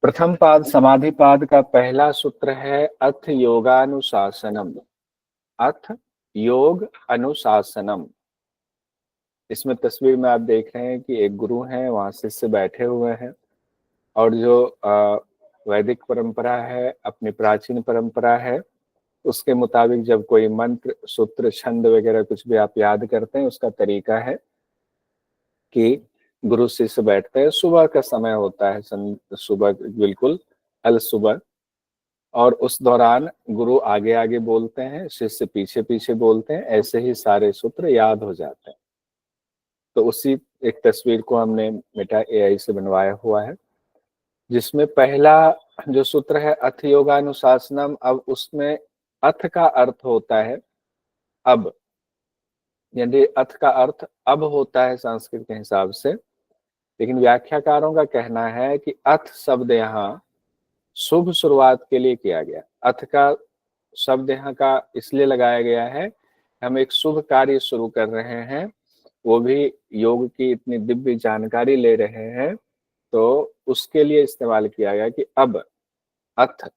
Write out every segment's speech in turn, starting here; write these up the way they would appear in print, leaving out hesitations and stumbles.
प्रथम पाद समाधि पाद का पहला सूत्र है अथ योगानुशासनम। अथ योग अनुशासनम। इसमें तस्वीर में आप देख रहे हैं कि एक गुरु हैं, वहां शिष्य बैठे हुए हैं और जो वैदिक परंपरा है, अपनी प्राचीन परंपरा है, उसके मुताबिक जब कोई मंत्र सूत्र छंद वगैरह कुछ भी आप याद करते हैं, उसका तरीका है कि गुरु शिष्य बैठते हैं। सुबह का समय होता है, सुबह बिल्कुल अल सुबह, और उस दौरान गुरु आगे आगे बोलते हैं, शिष्य पीछे पीछे बोलते हैं, ऐसे ही सारे सूत्र याद हो जाते हैं। तो उसी एक तस्वीर को हमने मेटा एआई से बनवाया हुआ है, जिसमें पहला जो सूत्र है अथ योगानुशासनम। अब उसमें अथ का अर्थ होता है अब, यदि अथ का अर्थ अब होता है संस्कृत के हिसाब से, लेकिन व्याख्याकारों का कहना है कि अथ शब्द यहाँ शुभ शुरुआत के लिए किया गया। अथ का शब्द यहाँ का इसलिए लगाया गया है, हम एक शुभ कार्य शुरू कर रहे हैं, वो भी योग की इतनी दिव्य जानकारी ले रहे हैं, तो उसके लिए इस्तेमाल किया गया कि अब अथ,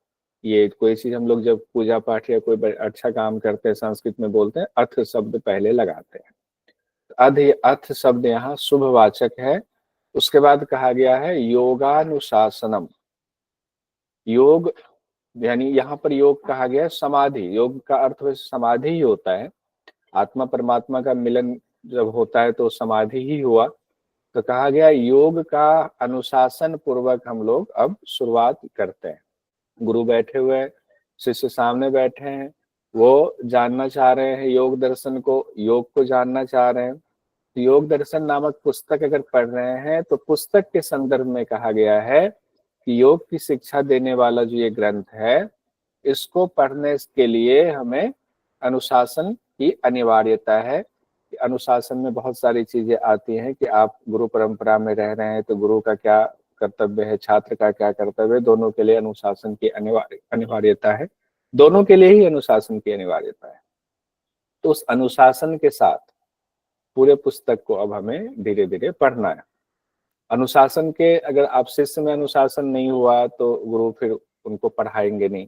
ये कोई चीज हम लोग जब पूजा पाठ या कोई अच्छा काम करते हैं, संस्कृत में बोलते हैं अथ शब्द पहले लगाते हैं। अर्थ शब्द यहाँ शुभवाचक है। उसके बाद कहा गया है योगानुशासनम। योग यानी यहाँ पर योग कहा गया है समाधि। योग का अर्थ वैसे समाधि ही होता है, आत्मा परमात्मा का मिलन जब होता है तो समाधि ही हुआ। तो कहा गया योग का अनुशासन पूर्वक हम लोग अब शुरुआत करते हैं। गुरु बैठे हुए, शिष्य सामने बैठे हैं, वो जानना चाह रहे हैं योग दर्शन को, योग को जानना चाह रहे हैं। योग दर्शन नामक पुस्तक अगर पढ़ रहे हैं तो पुस्तक के संदर्भ में कहा गया है कि योग की शिक्षा देने वाला जो ये ग्रंथ है, इसको पढ़ने के लिए हमें अनुशासन की अनिवार्यता है। अनुशासन में बहुत सारी चीजें आती हैं कि आप गुरु परंपरा में रह रहे हैं तो गुरु का क्या कर्तव्य है, छात्र का क्या कर्तव्य है, दोनों के लिए अनुशासन की अनिवार्यता है। दोनों के लिए ही अनुशासन की अनिवार्यता है। तो उस अनुशासन के साथ पूरे पुस्तक को अब हमें धीरे धीरे पढ़ना है। अनुशासन के अगर आप शिष्य में अनुशासन नहीं हुआ तो गुरु फिर उनको पढ़ाएंगे नहीं,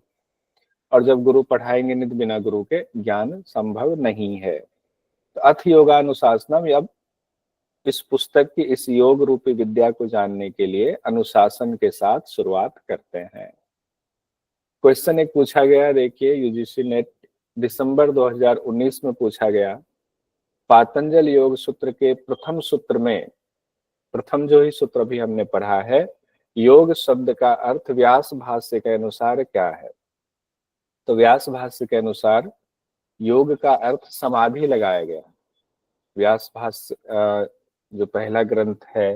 और जब गुरु पढ़ाएंगे नहीं तो बिना गुरु के ज्ञान संभव नहीं है। तो अथ योगानुशासनम, अब इस पुस्तक की इस योग रूपी विद्या को जानने के लिए अनुशासन के साथ शुरुआत करते हैं। क्वेश्चन एक पूछा गया, देखिए यूजीसी नेट दिसंबर 2019 में पूछा गया, पातंजल योग सूत्र के प्रथम सूत्र में, प्रथम जो ही सूत्र भी हमने पढ़ा है, योग शब्द का अर्थ व्यास भाष्य के अनुसार क्या है? तो व्यास भाष्य के अनुसार योग का अर्थ समाधि लगाया गया। व्यास भाष्य जो पहला ग्रंथ है,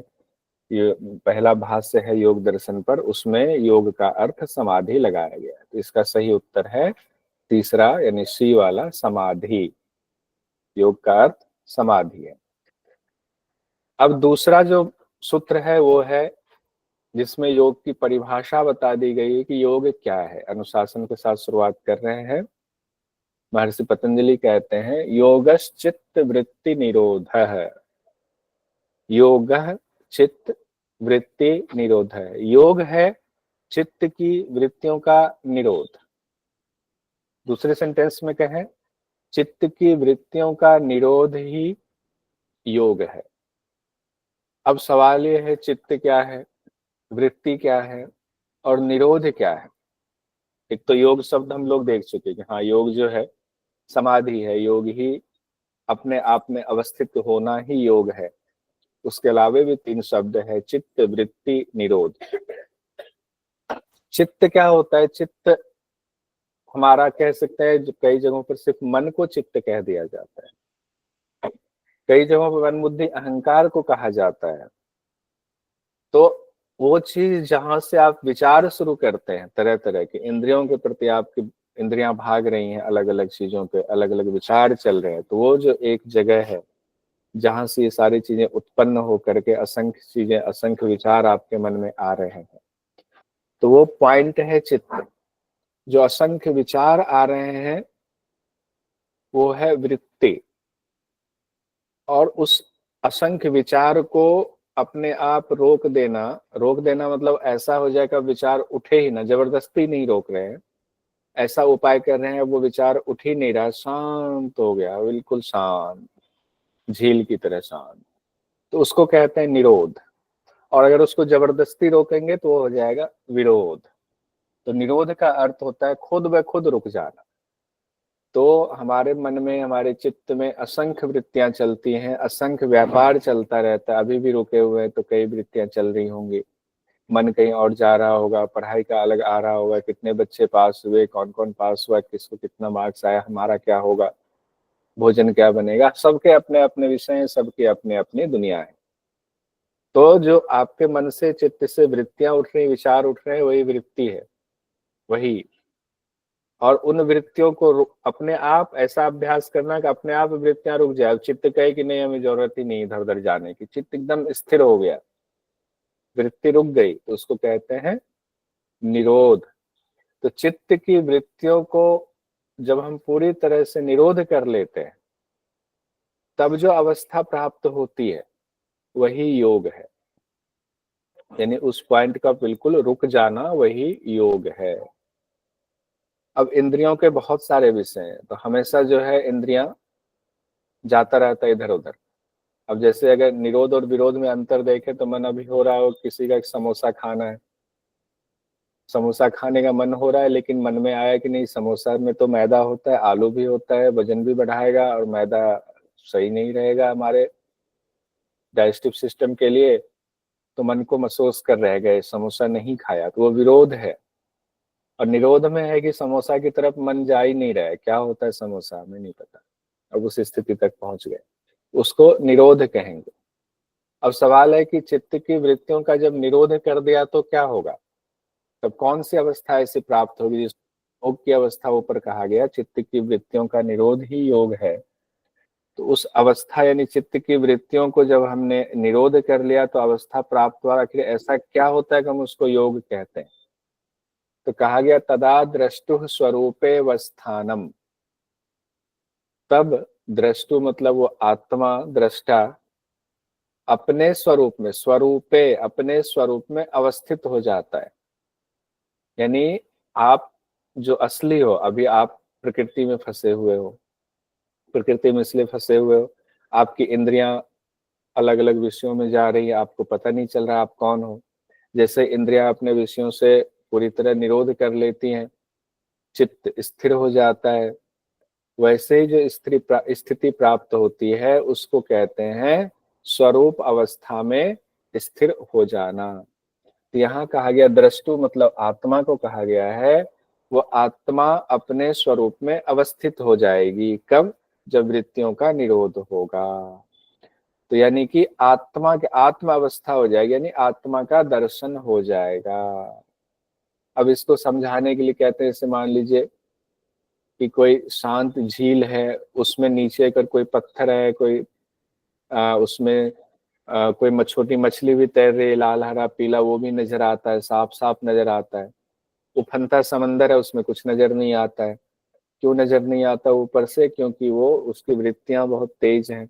ये पहला भाष्य है योग दर्शन पर, उसमें योग का अर्थ समाधि लगाया गया। तो इसका सही उत्तर है तीसरा, यानी सी वाला, समाधि। योग का अर्थ समाधि है। अब दूसरा जो सूत्र है वो है जिसमें योग की परिभाषा बता दी गई है कि योग क्या है। अनुशासन के साथ शुरुआत कर रहे हैं। महर्षि पतंजलि कहते हैं योगश्चित्त वृत्ति निरोधः। योग चित्त वृत्ति निरोध है। योग है चित्त की वृत्तियों का निरोध। दूसरे सेंटेंस में कहें, चित्त की वृत्तियों का निरोध ही योग है। अब सवाल ये है, चित्त क्या है, वृत्ति क्या है और निरोध क्या है? एक तो योग शब्द हम लोग देख चुके कि हाँ, योग जो है समाधि है, योग ही अपने आप में अवस्थित होना ही योग है। उसके अलावा भी तीन शब्द है, चित्त वृत्ति निरोध। चित्त क्या होता है? चित्त हमारा कह सकते हैं, कई जगहों पर सिर्फ मन को चित्त कह दिया जाता है, कई जगहों पर मन बुद्धि अहंकार को कहा जाता है। तो वो चीज जहां से आप विचार शुरू करते हैं, तरह तरह के इंद्रियों के प्रति आपकी इंद्रियां भाग रही हैं, अलग अलग चीजों पे अलग अलग विचार चल रहे हैं, तो वो जो एक जगह है जहां से ये सारी चीजें उत्पन्न होकर के असंख्य चीजें, असंख्य विचार आपके मन में आ रहे हैं, तो वो पॉइंट है चित्त। जो असंख्य विचार आ रहे हैं वो है वृत्ति, और उस असंख्य विचार को अपने आप रोक देना मतलब ऐसा हो जाएगा विचार उठे ही ना, जबरदस्ती नहीं रोक रहे हैं, ऐसा उपाय कर रहे हैं वो विचार उठ ही नहीं रहा, शांत हो गया, बिल्कुल शांत, झील की तरह शांत, तो उसको कहते हैं निरोध। और अगर उसको जबरदस्ती रोकेंगे तो वो हो जाएगा विरोध। तो निरोध का अर्थ होता है खुद ब खुद रुक जाना। तो हमारे मन में, हमारे चित्त में असंख्य वृत्तियां चलती हैं, असंख्य व्यापार चलता रहता है, अभी भी रुके हुए हैं तो कई वृत्तियां चल रही होंगी, मन कहीं और जा रहा होगा, पढ़ाई का अलग आ रहा होगा, कितने बच्चे पास हुए, कौन कौन पास हुआ, किसको कितना मार्क्स आया, हमारा क्या होगा, भोजन क्या बनेगा, सबके अपने अपने विषय हैं, सबकी अपनी अपनी दुनिया है। तो जो आपके मन से, चित्त से वृत्तियां उठ रही, विचार उठ रहे हैं, वही वृत्ति है, वही। और उन वृत्तियों को अपने आप ऐसा अभ्यास करना कि अपने आप वृत्तियां रुक जाए। चित्त कहे कि नहीं, हमें जरूरत ही नहीं इधर उधर जाने की, चित्त एकदम स्थिर हो गया, वृत्ति रुक गई, तो उसको कहते हैं निरोध। तो चित्त की वृत्तियों को जब हम पूरी तरह से निरोध कर लेते हैं, तब जो अवस्था प्राप्त होती है वही योग है, यानी उस पॉइंट का बिल्कुल रुक जाना वही योग है। अब इंद्रियों के बहुत सारे विषय हैं, तो हमेशा जो है इंद्रियां जाता रहता है इधर उधर। अब जैसे अगर निरोध और विरोध में अंतर देखें तो मन अभी हो रहा हो किसी का एक समोसा खाना है, समोसा खाने का मन हो रहा है, लेकिन मन में आया कि नहीं, समोसा में तो मैदा होता है, आलू भी होता है, वजन भी बढ़ाएगा, और मैदा सही नहीं रहेगा हमारे डाइजेस्टिव सिस्टम के लिए, तो मन को महसूस कर रह गए, समोसा नहीं खाया, तो वो विरोध है। और निरोध में है कि समोसा की तरफ मन जा ही नहीं रहा है, क्या होता है समोसा हमें नहीं पता, अब उस स्थिति तक पहुंच गए, उसको निरोध कहेंगे। अब सवाल है कि चित्त की वृत्तियों का जब निरोध कर दिया तो क्या होगा, तब कौन सी अवस्था ऐसी प्राप्त होगी जिस योग की अवस्था ऊपर कहा गया, चित्त की वृत्तियों का निरोध ही योग है। तो उस अवस्था यानी चित्त की वृत्तियों को जब हमने निरोध कर लिया तो अवस्था प्राप्त हुआ, आखिर ऐसा क्या होता है कि हम उसको योग कहते हैं। तो कहा गया तदा द्रष्टु स्वरूपे वस्थानम, तब द्रष्टु मतलब वो आत्मा, दृष्टा अपने स्वरूप में, स्वरूपे अपने स्वरूप में अवस्थित हो जाता है। यानी आप जो असली हो, अभी आप प्रकृति में फंसे हुए हो, प्रकृति में इसलिए फंसे हुए हो, आपकी इंद्रियां अलग अलग विषयों में जा रही है, आपको पता नहीं चल रहा आप कौन हो। जैसे इंद्रियां अपने विषयों से पूरी तरह निरोध कर लेती हैं, चित्त स्थिर हो जाता है, वैसे ही जो स्थिति प्राप्त होती है उसको कहते हैं स्वरूप अवस्था में स्थिर हो जाना। तो यहाँ कहा गया द्रष्टु मतलब आत्मा को कहा गया है, वो आत्मा अपने स्वरूप में अवस्थित हो जाएगी, कब, जब वृत्तियों का निरोध होगा। तो यानी कि आत्मा की आत्म अवस्था हो जाएगी, यानी आत्मा का दर्शन हो जाएगा। अब इसको समझाने के लिए कहते हैं, जैसे मान लीजिए कि कोई शांत झील है, उसमें नीचे अगर कोई पत्थर है, कोई उसमें कोई छोटी मछली भी तैर रही है, लाल हरा पीला, वो भी नजर आता है, साफ साफ नजर आता है। उफनता समंदर है, उसमें कुछ नजर नहीं आता है। क्यों नजर नहीं आता ऊपर से, क्योंकि वो उसकी वृत्तियां बहुत तेज हैं।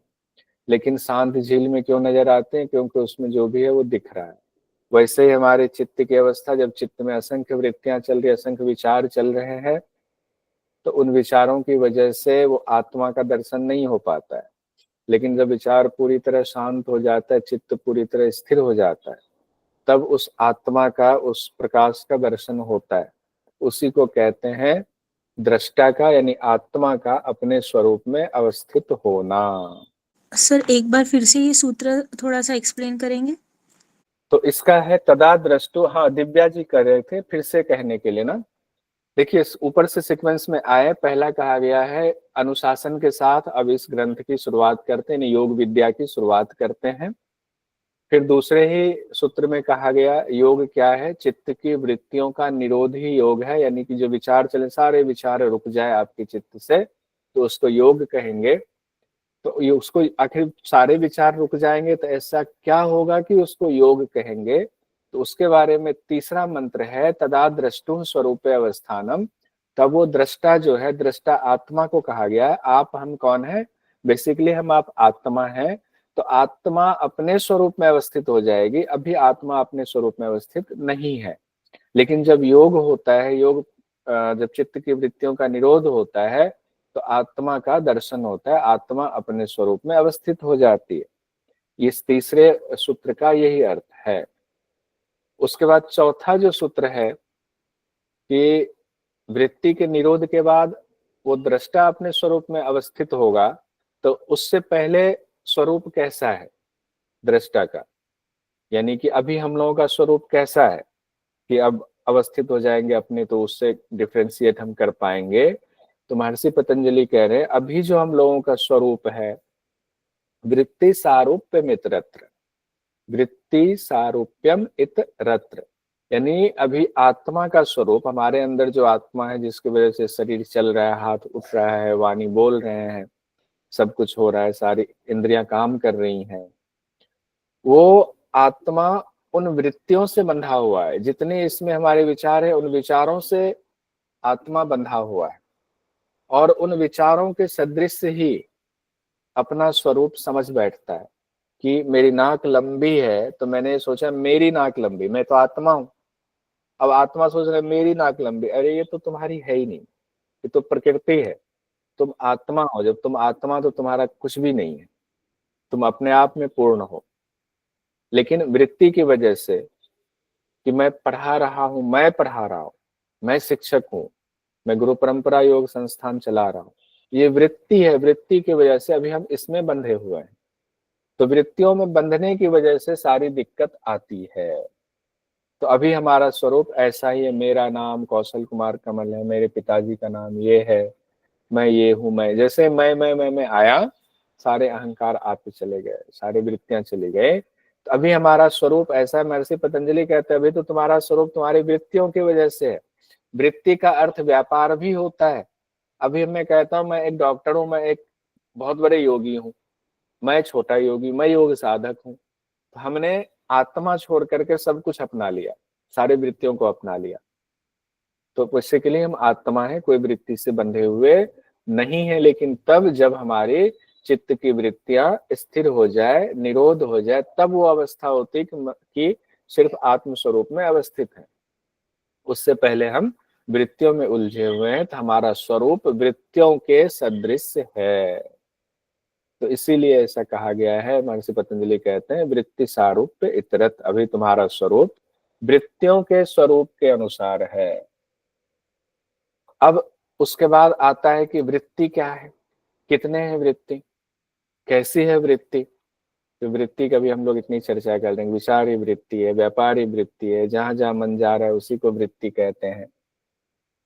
लेकिन शांत झील में क्यों नजर आते हैं, क्योंकि उसमें जो भी है वो दिख रहा है। वैसे ही हमारे चित्त की अवस्था, जब चित्त में असंख्य वृत्तियां चल रही, असंख्य विचार चल रहे हैं, तो उन विचारों की वजह से वो आत्मा का दर्शन नहीं हो पाता है। लेकिन जब विचार पूरी तरह शांत हो जाता है, चित्त पूरी तरह स्थिर हो जाता है, तब उस आत्मा का, उस प्रकाश का दर्शन होता है। उसी को कहते हैं दृष्टा का, यानी आत्मा का अपने स्वरूप में अवस्थित होना। सर एक बार फिर से ये सूत्र थोड़ा सा एक्सप्लेन करेंगे। तो इसका है तदा द्रष्टु, हाँ दिव्या जी कर रहे थे फिर से कहने के लिए ना। देखिए ऊपर से सीक्वेंस में आए, पहला कहा गया है अनुशासन के साथ अब इस ग्रंथ की शुरुआत करते हैं, योग विद्या की शुरुआत करते हैं। फिर दूसरे ही सूत्र में कहा गया योग क्या है, चित्त की वृत्तियों का निरोध ही योग है, यानी कि जो विचार चले, सारे विचार रुक जाए आपके चित्त से, तो उसको योग कहेंगे। तो ये उसको आखिर सारे विचार रुक जाएंगे तो ऐसा क्या होगा कि उसको योग कहेंगे। तो उसके बारे में तीसरा मंत्र है तदा द्रष्टु स्वरूपे अवस्थानम। तब वो दृष्टा जो है, दृष्टा आत्मा को कहा गया है। आप हम कौन है, बेसिकली हम आप आत्मा है, तो आत्मा अपने स्वरूप में अवस्थित हो जाएगी। अभी आत्मा अपने स्वरूप में अवस्थित नहीं है, लेकिन जब योग होता है, जब चित्त की वृत्तियों का निरोध होता है तो आत्मा का दर्शन होता है, आत्मा अपने स्वरूप में अवस्थित हो जाती है। इस तीसरे सूत्र का यही अर्थ है। उसके बाद चौथा जो सूत्र है कि वृत्ति के निरोध के बाद वो दृष्टा अपने स्वरूप में अवस्थित होगा, तो उससे पहले स्वरूप कैसा है दृष्टा का, यानी कि अभी हम लोगों का स्वरूप कैसा है कि अब अवस्थित हो जाएंगे अपने, तो उससे डिफ्रेंशिएट हम कर पाएंगे। तो महर्षि पतंजलि कह रहे हैं अभी जो हम लोगों का स्वरूप है वृत्ति सारूप्यम इतरत्र, वृत्ति सारूप्यम इतरत्र, यानी अभी आत्मा का स्वरूप, हमारे अंदर जो आत्मा है जिसकी वजह से शरीर चल रहा है, हाथ उठ रहा है, वाणी बोल रहे हैं, सब कुछ हो रहा है, सारी इंद्रियां काम कर रही हैं, वो आत्मा उन वृत्तियों से बंधा हुआ है। जितने इसमें हमारे विचार है उन विचारों से आत्मा बंधा हुआ है, और उन विचारों के सदृश ही अपना स्वरूप समझ बैठता है कि मेरी नाक लंबी है, तो मैंने सोचा मेरी नाक लंबी, मैं तो आत्मा हूं। अब आत्मा सोच रहा है मेरी नाक लंबी, अरे ये तो तुम्हारी है ही नहीं, ये तो प्रकृति है, तुम आत्मा हो। जब तुम आत्मा तो तुम्हारा कुछ भी नहीं है, तुम अपने आप में पूर्ण हो। लेकिन वृत्ति की वजह से कि मैं पढ़ा रहा हूं, मैं पढ़ा रहा हूं, मैं शिक्षक हूं, मैं गुरु परंपरा योग संस्थान चला रहा हूं, ये वृत्ति है, वृत्ति की वजह से अभी हम इसमें बंधे हुए हैं। तो वृत्तियों में बंधने की वजह से सारी दिक्कत आती है। तो अभी हमारा स्वरूप ऐसा ही है, मेरा नाम कौशल कुमार कमल है, मेरे पिताजी का नाम ये है, मैं ये हूं, मैं जैसे मैं आया, सारे अहंकार आते चले गए, सारी वृत्तियां चली गए। तो अभी हमारा स्वरूप ऐसा है, महर्षि पतंजलि कहते हैं अभी तो तुम्हारा स्वरूप तुम्हारी वृत्तियों की वजह से है। वृत्ति का अर्थ व्यापार भी होता है। अभी मैं कहता हूं मैं एक डॉक्टर हूं, मैं एक बहुत बड़े योगी हूं, मैं छोटा योगी, मैं योग साधक हूं। तो हमने आत्मा छोड़ करके सब कुछ अपना लिया, सारी वृत्तियों को अपना लिया। तो बेसिकली हम आत्मा है, कोई वृत्ति से बंधे हुए नहीं है। लेकिन तब जब हमारी चित्त की वृत्तियां स्थिर हो जाए, निरोध हो जाए, तब वो अवस्था होती कि सिर्फ आत्म स्वरूप में अवस्थित है। उससे पहले हम वृत्तियों में उलझे हुए हैं, तो हमारा स्वरूप वृत्तियों के सदृश है। तो इसीलिए ऐसा कहा गया है, महर्षि पतंजलि कहते हैं वृत्ति सारूप्य इतरत, अभी तुम्हारा स्वरूप वृत्तियों के स्वरूप के अनुसार है। अब उसके बाद आता है कि वृत्ति क्या है, कितने हैं वृत्ति, कैसी है वृत्ति। तो वृत्ति का भी हम लोग इतनी चर्चा कर रहे हैं, विचारी वृत्ति है, व्यापारी वृत्ति है, जहां जहां मन जा रहा है उसी को वृत्ति कहते हैं।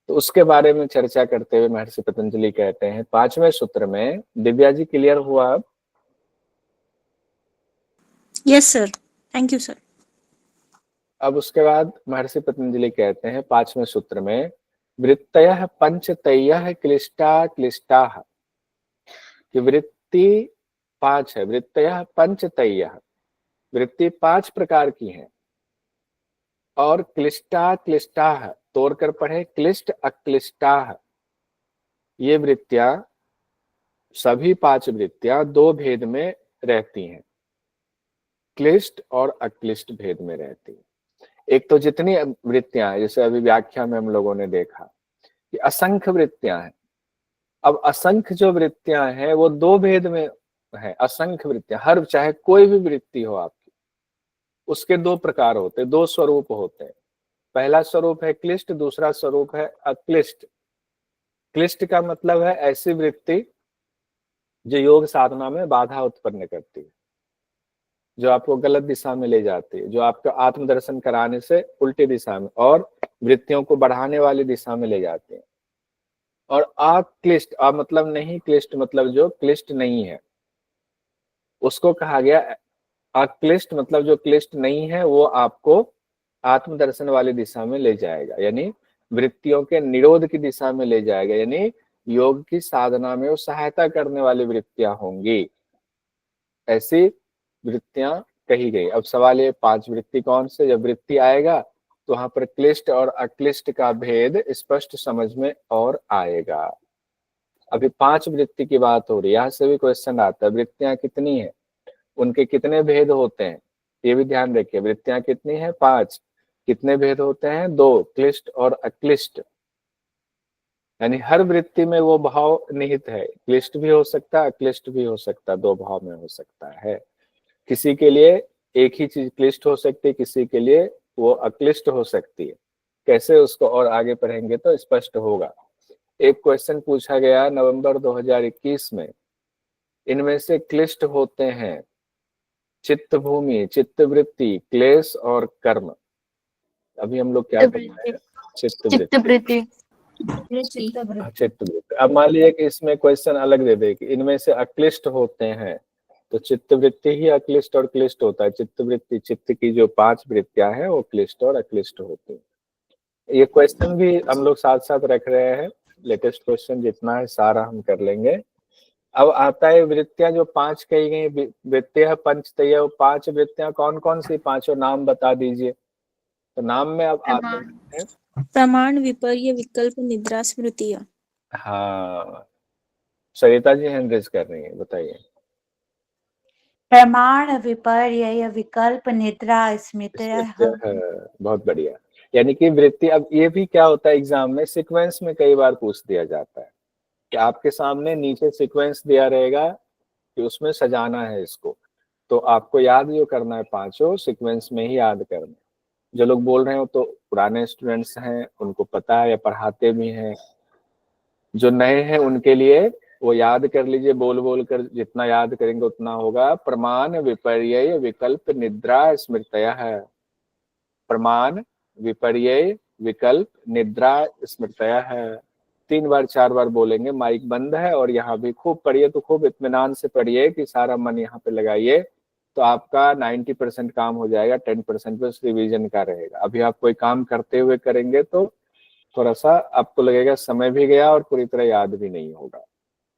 तो उसके बारे में चर्चा करते हुए महर्षि पतंजलि कहते हैं 5वें सूत्र में, दिव्या जी क्लियर हुआ अब? Yes sir, thank you sir. अब उसके बाद महर्षि पतंजलि कहते हैं 5वें सूत्र में, वृत्तयः पंचतयः क्लिष्टा क्लिष्टाः, कि वृत्ति 5 है, वृत्तयः पंचतयः, वृत्ति 5 प्रकार की हैं, और क्लिष्टा क्लिष्टाः तोड़कर पढ़े क्लिष्ट अक्लिष्टाः, ये वृत्तियां, सभी 5 वृत्तियां 2 भेद में रहती हैं, क्लिष्ट और अक्लिष्ट भेद में रहती है। एक तो जितनी वृत्तियां हैं, जैसे अभी व्याख्या में हम लोगों ने देखा कि असंख्य वृत्तियां हैं। अब असंख्य जो वृत्तियां हैं वो 2 भेद में है। असंख्य वृत्तियां, हर चाहे कोई भी वृत्ति हो आपकी, उसके 2 प्रकार होते हैं, 2 स्वरूप होते हैं। पहला स्वरूप है क्लिष्ट, दूसरा स्वरूप है अक्लिष्ट। क्लिष्ट का मतलब है ऐसी वृत्ति जो योग साधना में बाधा उत्पन्न करती है, जो आपको गलत दिशा में ले जाती है, जो आपका आत्मदर्शन कराने से उल्टी दिशा में और वृत्तियों को बढ़ाने वाली दिशा में ले जाती है। और अक्लिष्ट, मतलब नहीं क्लिष्ट, मतलब जो क्लिष्ट नहीं है, उसको कहा गया अक्लिष्ट, मतलब जो क्लिष्ट नहीं है वो आपको आत्मदर्शन वाली दिशा में ले जाएगा, यानी वृत्तियों के निरोध की दिशा में ले जाएगा, यानी योग की साधना में वो सहायता करने वाली वृत्तियां होंगी, ऐसी वृत्तियां कही गई। अब सवाल ये 5 वृत्ति कौन से, जब वृत्ति आएगा तो वहां पर क्लिष्ट और अक्लिष्ट का भेद स्पष्ट समझ में और आएगा। अभी 5 वृत्ति की बात हो रही है, यहाँ से भी क्वेश्चन आता है वृत्तियां कितनी है। उनके कितने भेद होते हैं, ये भी ध्यान रखिए। वृत्तियां कितनी है? 5। कितने भेद होते हैं? 2, क्लिष्ट और अक्लिष्ट। यानी हर वृत्ति में वो भाव निहित है, क्लिष्ट भी हो सकता है, अक्लिष्ट भी हो सकता है, 2 भाव में हो सकता है। किसी के लिए एक ही चीज क्लिष्ट हो सकती है, किसी के लिए वो अक्लिष्ट हो सकती है। कैसे, उसको और आगे पढ़ेंगे तो स्पष्ट होगा। एक क्वेश्चन पूछा गया नवंबर 2021 में, इनमें से क्लिष्ट होते हैं चित्त भूमि, चित्तवृत्ति, क्लेश और कर्म। अभी हम लोग क्या पढ़ रहे हैं? चित्तवृत्ति। चित्तवृत्ति। अब मान लीजिए कि इसमें क्वेश्चन अलग दे दे कि इनमें से अक्लिष्ट होते हैं, तो चित्तवृत्ति ही अक्लिष्ट और क्लिष्ट होता है। चित्तवृत्ति, चित्त की जो 5 वृत्तियां हैं वो क्लिष्ट और अक्लिष्ट होती है। ये क्वेश्चन भी हम लोग साथ साथ रख रहे हैं, लेटेस्ट क्वेश्चन जितना है सारा हम कर लेंगे। अब आता है वृत्तियां जो 5 कही गई, वृत्तियां पंचतय, 5 वृत्तियां कौन कौन सी? 5 नाम बता दीजिए। तो नाम में अब आते हैं प्रमाण, विपर्य, विकल्प, निद्रा, स्मृतियां। हाँ, सरिता जी हैंड रेज कर रही है, बताइए। प्रमाण, विपर्य, विकल्प, निद्रा, स्मृतियः। बहुत बढ़िया। यानी कि वृत्ति, अब ये भी क्या होता है एग्जाम में, सीक्वेंस में कई बार पूछ दिया जाता है कि आपके सामने नीचे सीक्वेंस दिया रहेगा कि उसमें सजाना है इसको, तो आपको याद जो करना है 5 सीक्वेंस में ही याद करना है। जो लोग बोल रहे हो तो पुराने स्टूडेंट्स हैं, उनको पता है या पढ़ाते भी हैं। जो नए हैं उनके लिए वो याद कर लीजिए, बोल बोल कर जितना याद करेंगे उतना होगा। प्रमाण, विपर्य, विकल्प, निद्रा, स्मृतयः। प्रमाण, विपर्य, विकल्प, निद्रा, स्मृतयः। 3 बार 4 बार बोलेंगे। माइक बंद है और यहाँ भी खूब पढ़िए, तो खूब इत्मीनान से पढ़िए कि सारा मन यहाँ पे लगाइए, तो आपका 90% काम हो जाएगा, 10% बस रिवीजन का रहेगा। अभी आप कोई काम करते हुए करेंगे तो थोड़ा सा आपको लगेगा समय भी गया और पूरी तरह याद भी नहीं होगा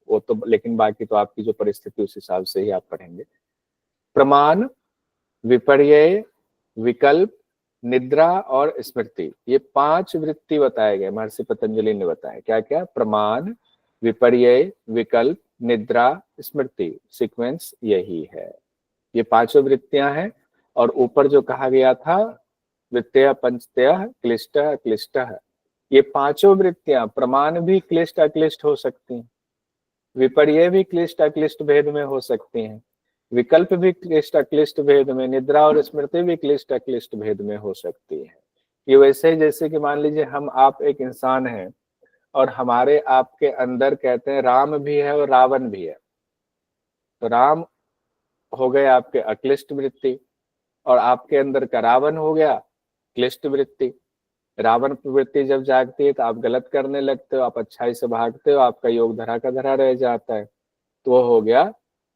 वो तो, लेकिन बाकी तो आपकी जो परिस्थिति उस हिसाब से ही आप पढ़ेंगे। प्रमाण, विपर्य, विकल्प, निद्रा और स्मृति, ये 5 वृत्ति बताए गए महर्षि पतंजलि ने बताया। क्या क्या? प्रमाण, विपर्य, विकल्प, निद्रा, स्मृति। सीक्वेंस यही है, ये 5 वृत्तियां हैं। और ऊपर जो कहा गया था वृत्तय पंचतय क्लिष्ट क्लिष्ट, ये 5 वृत्तियां प्रमाण भी क्लिष्ट अक्लिष्ट हो सकती हैं, विपर्य भी क्लिष्ट अक्लिष्ट भेद में हो सकती हैं, विकल्प भी क्लिष्ट अक्लिष्ट भेद में, निद्रा और स्मृति भी क्लिष्ट अक्लिष्ट भेद में हो सकती है। ये वैसे ही जैसे कि मान लीजिए हम आप एक इंसान हैं और हमारे आपके अंदर कहते हैं राम भी है और रावण भी है, तो राम हो गए आपके अक्लिष्ट वृत्ति और आपके अंदर का रावण हो गया क्लिष्ट वृत्ति। रावण प्रवृत्ति जब जागती है तो आप गलत करने लगते हो, आप अच्छाई से भागते हो, आपका योग धरा का धरा रह जाता है, तो वो हो गया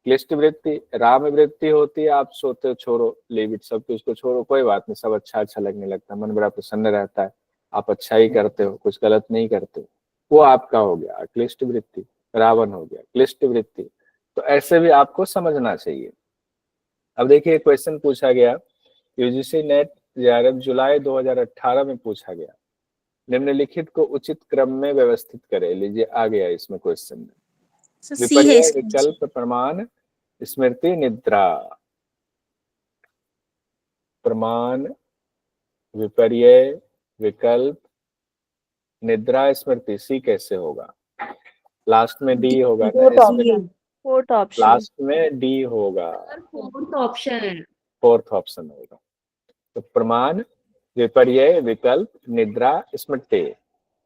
क्लिष्ट वृत्ति। राम वृत्ति होती है आप सोते हो, छोड़ो लीव इट, सब कुछ को छोड़ो, कोई बात नहीं, सब अच्छा अच्छा लगने लगता है, मन बड़ा प्रसन्न रहता है, आप अच्छा ही करते हो, कुछ गलत नहीं करते, वो आपका हो गया क्लिष्ट वृत्ति। रावण हो गया क्लिष्ट वृत्ति। तो ऐसे भी आपको समझना चाहिए। अब देखिए क्वेश्चन पूछा गया यूजीसी नेट जेआरएफ जुलाई 2018 में पूछा गया, निम्नलिखित को उचित क्रम में व्यवस्थित करें। लीजिए आ गया इसमें क्वेश्चन में, सी है विपर्य, इसका विकल्प, प्रमाण, स्मृति, निद्रा। प्रमाण, विपर्य, विकल्प, निद्रा, स्मृति। सी कैसे होगा? लास्ट में डी होगा ना इसमें, फोर्थ ऑप्शन। लास्ट में डी होगा, फोर्थ ऑप्शन है। फोर्थ ऑप्शन होगा। तो प्रमाण, विपर्य, विकल्प, निद्रा, स्मृति,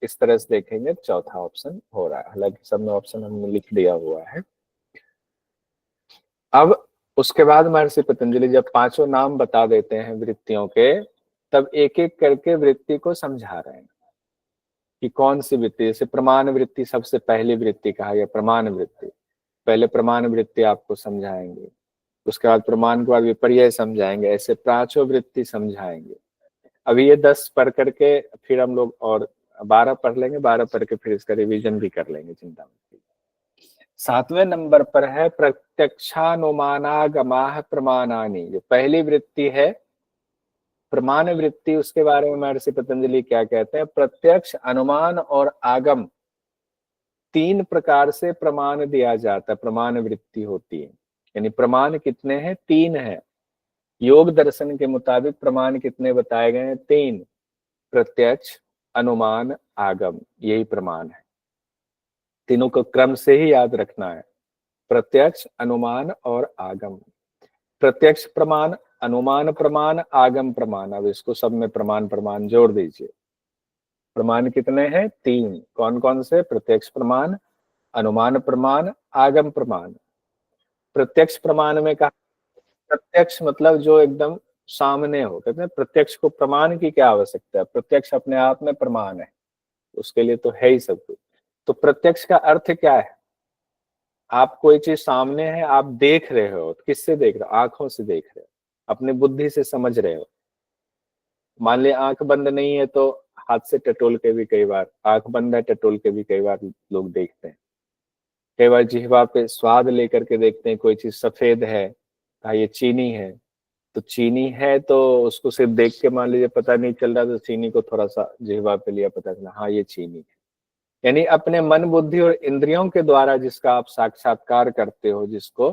इस तरह से देखेंगे चौथा ऑप्शन हो रहा है। हालांकि सब में ऑप्शन हमने लिख दिया हुआ है। अब उसके बाद महर्षि पतंजलि जब 5 नाम बता देते हैं वृत्तियों के, तब एक एक करके वृत्ति को समझा रहे हैं कि कौन सी वृत्ति। जैसे प्रमाण वृत्ति सबसे पहली वृत्ति कहा गया, प्रमाण वृत्ति। पहले प्रमाण वृत्ति आपको समझाएंगे, उसके बाद प्रमाण के बाद विपर्य समझाएंगे, ऐसे 5 वृत्ति समझाएंगे। अभी ये 10 पढ़ करके फिर हम लोग और 12 पढ़ लेंगे, 12 पढ़ के फिर इसका रिवीजन भी कर लेंगे, चिंता मत। 7वें नंबर पर है प्रत्यक्षानुमानागमाः प्रमाणानि। जो पहली वृत्ति है प्रमाण वृत्ति, उसके बारे में महर्षि पतंजलि क्या कहते हैं? प्रत्यक्ष, अनुमान और आगम 3 प्रकार से प्रमाण दिया जाता है, प्रमाण वृत्ति होती है। यानी प्रमाण कितने हैं? 3 हैं। योग दर्शन के मुताबिक प्रमाण कितने बताए गए हैं? 3। प्रत्यक्ष, अनुमान, आगम, यही प्रमाण है। तीनों को क्रम से ही याद रखना है, प्रत्यक्ष, अनुमान और आगम। प्रत्यक्ष प्रमाण, अनुमान प्रमाण, आगम प्रमाण। अब इसको सब में प्रमाण प्रमाण जोड़ दीजिए। प्रमाण कितने हैं? 3। कौन कौन से? प्रत्यक्ष प्रमाण, अनुमान प्रमाण, आगम प्रमाण। प्रत्यक्ष प्रमाण में कहा, प्रत्यक्ष मतलब जो एकदम सामने हो। कहते हैं प्रत्यक्ष को प्रमाण की क्या आवश्यकता है, प्रत्यक्ष अपने आप में प्रमाण है, उसके लिए तो है ही सब कुछ। तो प्रत्यक्ष का अर्थ क्या है? आप कोई चीज सामने है, आप देख रहे हो। किससे देख रहे हो? आंखों से देख रहे हो, अपनी बुद्धि से समझ रहे हो। मान लिया आंख बंद नहीं है तो हाथ से टटोल के भी कई बार, आंख बंद है टटोल के भी कई बार लोग देखते हैं। कई बार जिह्वा पे स्वाद लेकर के देखते हैं, कोई चीज सफेद है, कहा ये चीनी है, तो चीनी है तो उसको सिर्फ देख के मान लीजिए पता नहीं चल रहा, तो चीनी को थोड़ा सा जिह्वा पे लिया, पता चला हाँ ये चीनी है। यानी अपने मन, बुद्धि और इंद्रियों के द्वारा जिसका आप साक्षात्कार करते हो, जिसको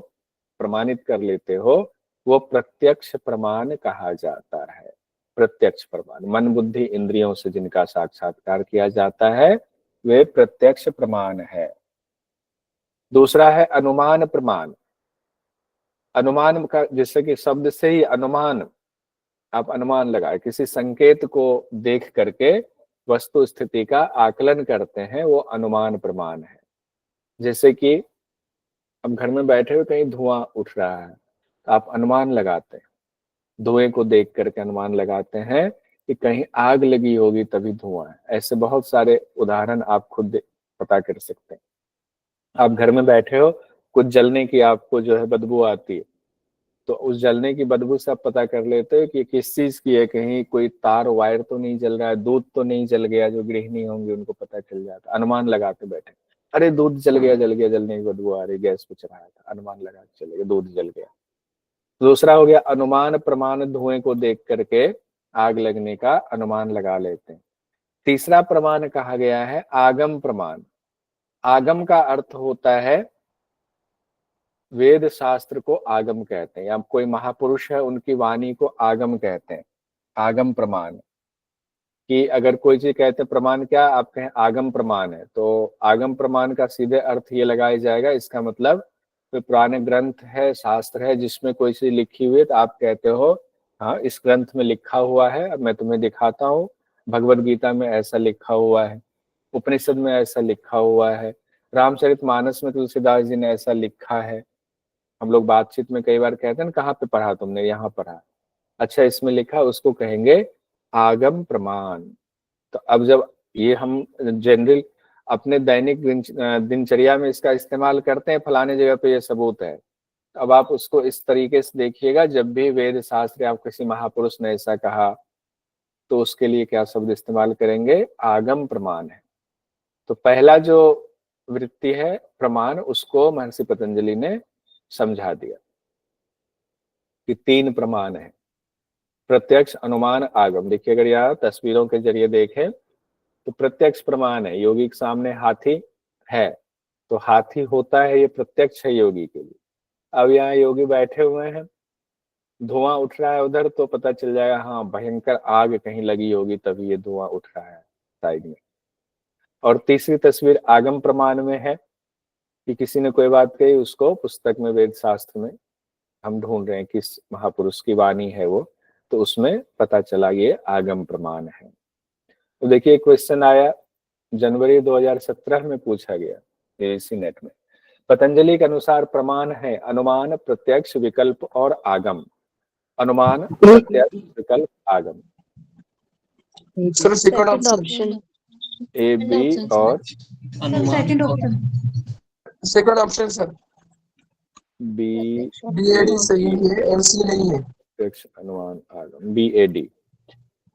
प्रमाणित कर लेते हो, वो प्रत्यक्ष प्रमाण कहा जाता है। प्रत्यक्ष प्रमाण, मन बुद्धि इंद्रियों से जिनका साक्षात्कार किया जाता है वे प्रत्यक्ष प्रमाण है। दूसरा है अनुमान प्रमाण। अनुमान का, जैसे कि शब्द से ही अनुमान, आप अनुमान लगाए, किसी संकेत को देख करके वस्तु स्थिति का आकलन करते हैं, वो अनुमान प्रमाण है। जैसे कि अब घर में बैठे हुए कहीं धुआं उठ रहा है, तो आप अनुमान लगाते हैं, धुएं को देख करके अनुमान लगाते हैं कि कहीं आग लगी होगी तभी धुआं है। ऐसे बहुत सारे उदाहरण आप खुद पता कर सकते हैं। आप घर में बैठे हो, कुछ जलने की आपको जो है बदबू आती है, तो उस जलने की बदबू से आप पता कर लेते हो कि किस चीज की है, कहीं कोई तार वायर तो नहीं जल रहा है, दूध तो नहीं जल गया। जो गृहिणी होंगी उनको पता चल जाता, अनुमान लगाते बैठे, अरे दूध जल गया, जलने की बदबू आ रही, गैस पे चढ़ाया था, अनुमान लगा के चले गए, दूध जल गया। दूसरा हो गया अनुमान प्रमाण, धुएं को देख करके आग लगने का अनुमान लगा लेते हैं। तीसरा प्रमाण कहा गया है आगम प्रमाण। आगम का अर्थ होता है, वेद शास्त्र को आगम कहते हैं, या कोई महापुरुष है उनकी वाणी को आगम कहते हैं। आगम प्रमाण कि अगर कोई चीज कहते हैं प्रमाण क्या, आप कहें आगम प्रमाण है, तो आगम प्रमाण का सीधे अर्थ ये लगाया जाएगा, इसका मतलब कोई पुराने ग्रंथ है, शास्त्र है, जिसमें कोई चीज लिखी हुई है, तो आप कहते हो हाँ इस ग्रंथ में लिखा हुआ है, अब मैं तुम्हें दिखाता हूँ, भगवद गीता में ऐसा लिखा हुआ है, उपनिषद में ऐसा लिखा हुआ है, रामचरितमानस में तुलसीदास जी ने ऐसा लिखा है। हम लोग बातचीत में कई बार कहते हैं ना, कहाँ पे पढ़ा तुमने? यहाँ पढ़ा। अच्छा इसमें लिखा, उसको कहेंगे आगम प्रमाण। तो अब जब ये हम जनरल अपने दैनिक दिनचर्या में इसका इस्तेमाल करते हैं, फलाने जगह पे ये सबूत है, अब आप उसको इस तरीके से देखिएगा, जब भी वेद शास्त्र या किसी महापुरुष ने ऐसा कहा तो उसके लिए क्या शब्द इस्तेमाल करेंगे? आगम प्रमाण है। तो पहला जो वृत्ति है प्रमाण, उसको महर्षि पतंजलि ने समझा दिया कि 3 प्रमाण है, प्रत्यक्ष, अनुमान, आगम। देखिए अगर यहाँ तस्वीरों के जरिए देखें तो प्रत्यक्ष प्रमाण है, योगी के सामने हाथी है तो हाथी होता है, ये प्रत्यक्ष है योगी के लिए। अब यहाँ योगी बैठे हुए हैं, धुआं उठ रहा है उधर, तो पता चल जाएगा हाँ भयंकर आग कहीं लगी होगी तभी ये धुआं उठ रहा है साइड में। और तीसरी तस्वीर आगम प्रमाण में है कि किसी ने कोई बात कही, उसको पुस्तक में, वेद शास्त्र में हम ढूंढ रहे हैं किस महापुरुष की वाणी है वो, तो उसमें पता चला ये आगम प्रमाण है। तो देखिए क्वेश्चन आया जनवरी 2017 में, पूछा गया इसी नेट में। पतंजलि के अनुसार प्रमाण है अनुमान, प्रत्यक्ष, विकल्प और आगम। अनुमान, प्रत्यक्ष, विकल्प, आगम। Sir second second option, option. A, B और second option. Second option sir, B, B A D सही है, एमसी नहीं है। प्रत्यक्ष, अनुमान, आगम, BAD।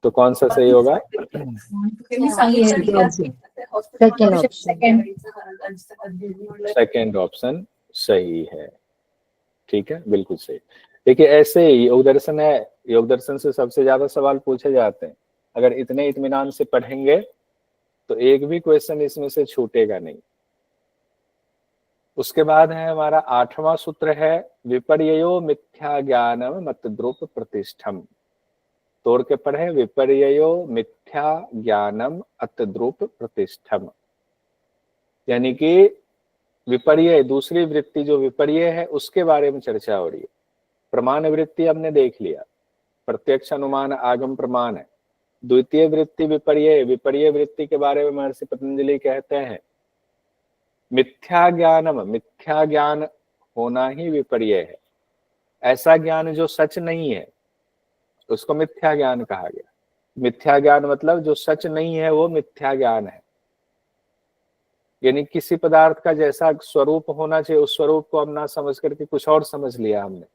तो कौन सा सही होगा? सेकंड ऑप्शन सही है। ठीक है, बिल्कुल सही। देखिए ऐसे ही योग दर्शन है, योग दर्शन से सबसे ज्यादा सवाल पूछे जाते हैं। अगर इतने इत्मीनान से पढ़ेंगे तो एक भी क्वेश्चन इसमें से छूटेगा नहीं। उसके बाद है हमारा 8वां सूत्र है विपर्ययो मिथ्या ज्ञानम मतद्रुप प्रतिष्ठम। तोड़ के पढ़े, विपर्ययो मिथ्या ज्ञानम अतद्रुप प्रतिष्ठम। यानी कि विपर्य, दूसरी वृत्ति जो विपर्य है उसके बारे में चर्चा हो रही है। प्रमाण वृत्ति हमने देख लिया, प्रत्यक्ष अनुमान आगम प्रमाण है। द्वितीय वृत्ति विपर्य, विपर्य वृत्ति के बारे में महर्षि पतंजलि कहते हैं मिथ्या ज्ञानम, मिथ्या ज्ञान होना ही विपर्य है। ऐसा ज्ञान जो सच नहीं है उसको मिथ्या ज्ञान कहा गया। मिथ्या ज्ञान मतलब जो सच नहीं है वो मिथ्या ज्ञान है। यानी किसी पदार्थ का जैसा स्वरूप होना चाहिए उस स्वरूप को हम ना समझ करके कुछ और समझ लिया हमने,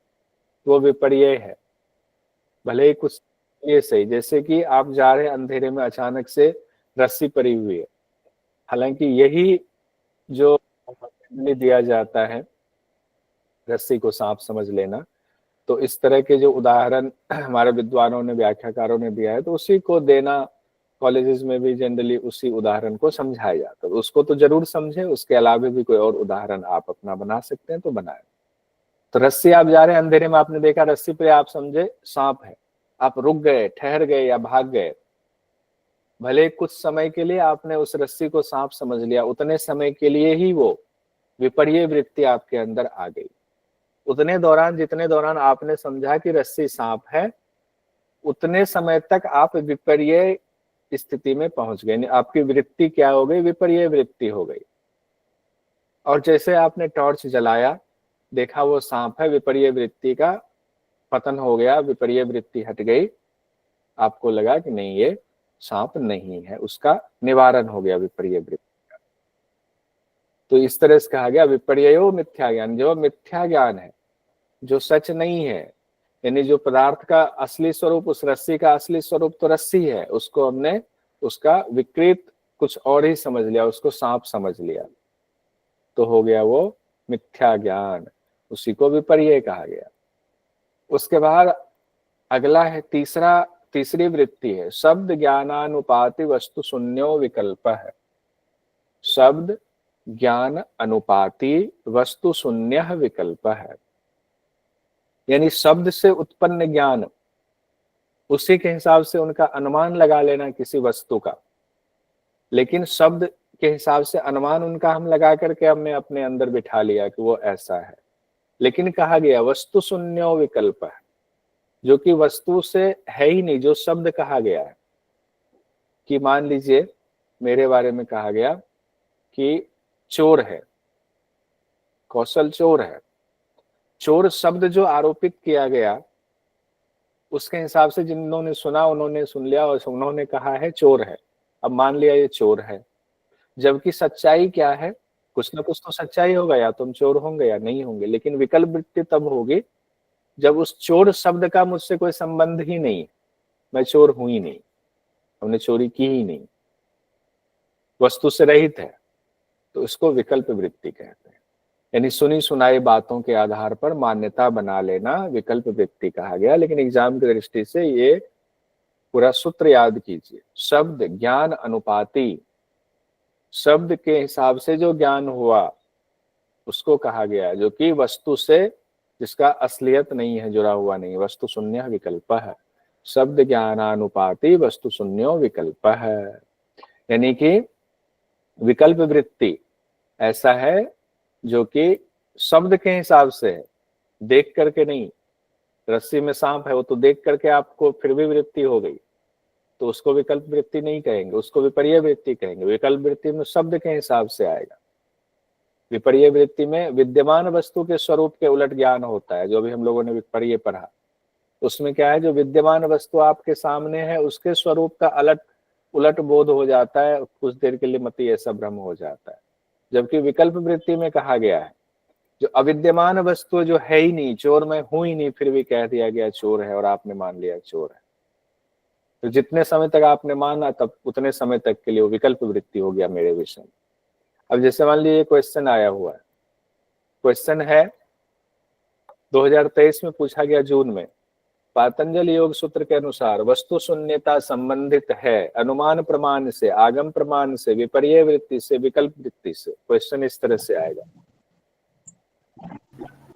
वो विपर्य है। भले ही कुछ ये सही, जैसे कि आप जा रहे हैं अंधेरे में, अचानक से रस्सी पड़ी हुई है, हालांकि यही जो दिया जाता है रस्सी को सांप समझ लेना, तो इस तरह के जो उदाहरण हमारे विद्वानों ने, व्याख्याकारों ने दिया है, तो उसी को देना कॉलेजेस में भी जनरली उसी उदाहरण को समझाया जाता है। उसको तो जरूर समझे, उसके अलावा भी कोई और उदाहरण आप अपना बना सकते हैं तो बनाए। तो रस्सी, आप जा रहे हैं अंधेरे में, आपने देखा रस्सी पे आप समझे सांप है, आप रुक गए, ठहर गए या भाग गए। भले कुछ समय के लिए आपने उस रस्सी को सांप समझ लिया, उतने समय के लिए ही वो विपर्य वृत्ति आपके अंदर आ गई। उतने दौरान, जितने दौरान आपने समझा कि रस्सी सांप है, उतने समय तक आप विपर्य स्थिति में पहुंच गए। आपकी वृत्ति क्या हो गई? विपर्य वृत्ति हो गई। और जैसे आपने टॉर्च जलाया, देखा वो सांप है, विपर्य वृत्ति का पतन हो गया, विपर्य वृत्ति हट गई, आपको लगा कि नहीं ये सांप नहीं है, उसका निवारण हो गया विपर्य वृत्ति का। तो इस तरह से कहा गया विपर्यो मिथ्या ज्ञान। जो मिथ्या ज्ञान है, जो सच नहीं है, यानी जो पदार्थ का असली स्वरूप, उस रस्सी का असली स्वरूप तो रस्सी है, उसको हमने उसका विकृत कुछ और ही समझ लिया, उसको सांप समझ लिया, तो हो गया वो मिथ्या ज्ञान, उसी को विपर्य कहा गया। उसके बाद अगला है तीसरी वृत्ति है शब्द ज्ञानानुपाति वस्तु शून्यो विकल्प है। शब्द ज्ञान अनुपाति वस्तु शून्य विकल्प है। यानी शब्द से उत्पन्न ज्ञान, उसी के हिसाब से उनका अनुमान लगा लेना किसी वस्तु का, लेकिन शब्द के हिसाब से अनुमान उनका हम लगा करके हमने अपने अंदर बिठा लिया कि वो ऐसा है। लेकिन कहा गया वस्तु शून्यो विकल्प है, जो कि वस्तु से है ही नहीं, जो शब्द कहा गया है। कि मान लीजिए मेरे बारे में कहा गया कि चोर है, कौशल चोर है। चोर शब्द जो आरोपित किया गया, उसके हिसाब से जिन्होंने सुना उन्होंने सुन लिया और उन्होंने कहा है चोर है, अब मान लिया ये चोर है। जबकि सच्चाई क्या है? कुछ ना कुछ तो सच्चाई होगा, या तुम चोर होंगे या नहीं होंगे। लेकिन विकल्प वृत्ति तब होगी जब उस चोर शब्द का मुझसे कोई संबंध ही नहीं, मैं चोर हूं ही नहीं, हमने चोरी की ही नहीं, वस्तु से रहित है, तो इसको विकल्प वृत्ति कहते हैं। यानी सुनी सुनाई बातों के आधार पर मान्यता बना लेना विकल्प वृत्ति कहा गया। लेकिन एग्जाम की दृष्टि से ये पूरा सूत्र याद कीजिए। शब्द ज्ञान अनुपाति, शब्द के हिसाब से जो ज्ञान हुआ उसको कहा गया, जो कि वस्तु से जिसका असलियत नहीं है, जुड़ा हुआ नहीं, वस्तु शून्य विकल्प है। शब्द ज्ञानानुपाति वस्तु शून्यो विकल्प है। यानी कि विकल्प वृत्ति ऐसा है जो कि शब्द के हिसाब से है, देख करके नहीं। रस्सी में सांप है, वो तो देख करके आपको फिर भी वृत्ति हो गई, तो उसको विकल्प वृत्ति नहीं कहेंगे, उसको विपर्य वृत्ति कहेंगे। विकल्प वृत्ति में शब्द के हिसाब से आएगा। विपर्य वृत्ति में विद्यमान वस्तु के स्वरूप के उलट ज्ञान होता है, जो भी हम लोगों ने विपर्य पढ़ा। उसमें क्या है, जो विद्यमान वस्तु आपके सामने है उसके स्वरूप का उलट बोध हो जाता है, कुछ देर के लिए मति ऐसा भ्रम हो जाता है। जबकि विकल्प वृत्ति में कहा गया है जो अविद्यमान वस्तु जो है ही नहीं, चोर मैं हूं ही नहीं, फिर भी कह दिया गया चोर है और आपने मान लिया चोर है, तो जितने समय तक आपने माना तब उतने समय तक के लिए वो विकल्प वृत्ति हो गया मेरे विषय में। अब जैसे मान लीजिए क्वेश्चन आया हुआ है, क्वेश्चन है 2023 में पूछा गया जून में, पातंजलि योग सूत्र के अनुसार वस्तु शून्यता संबंधित है अनुमान प्रमाण से, आगम प्रमाण से, विपर्य वृत्ति से, विकल्प वृत्ति से। क्वेश्चन इस तरह से आएगा।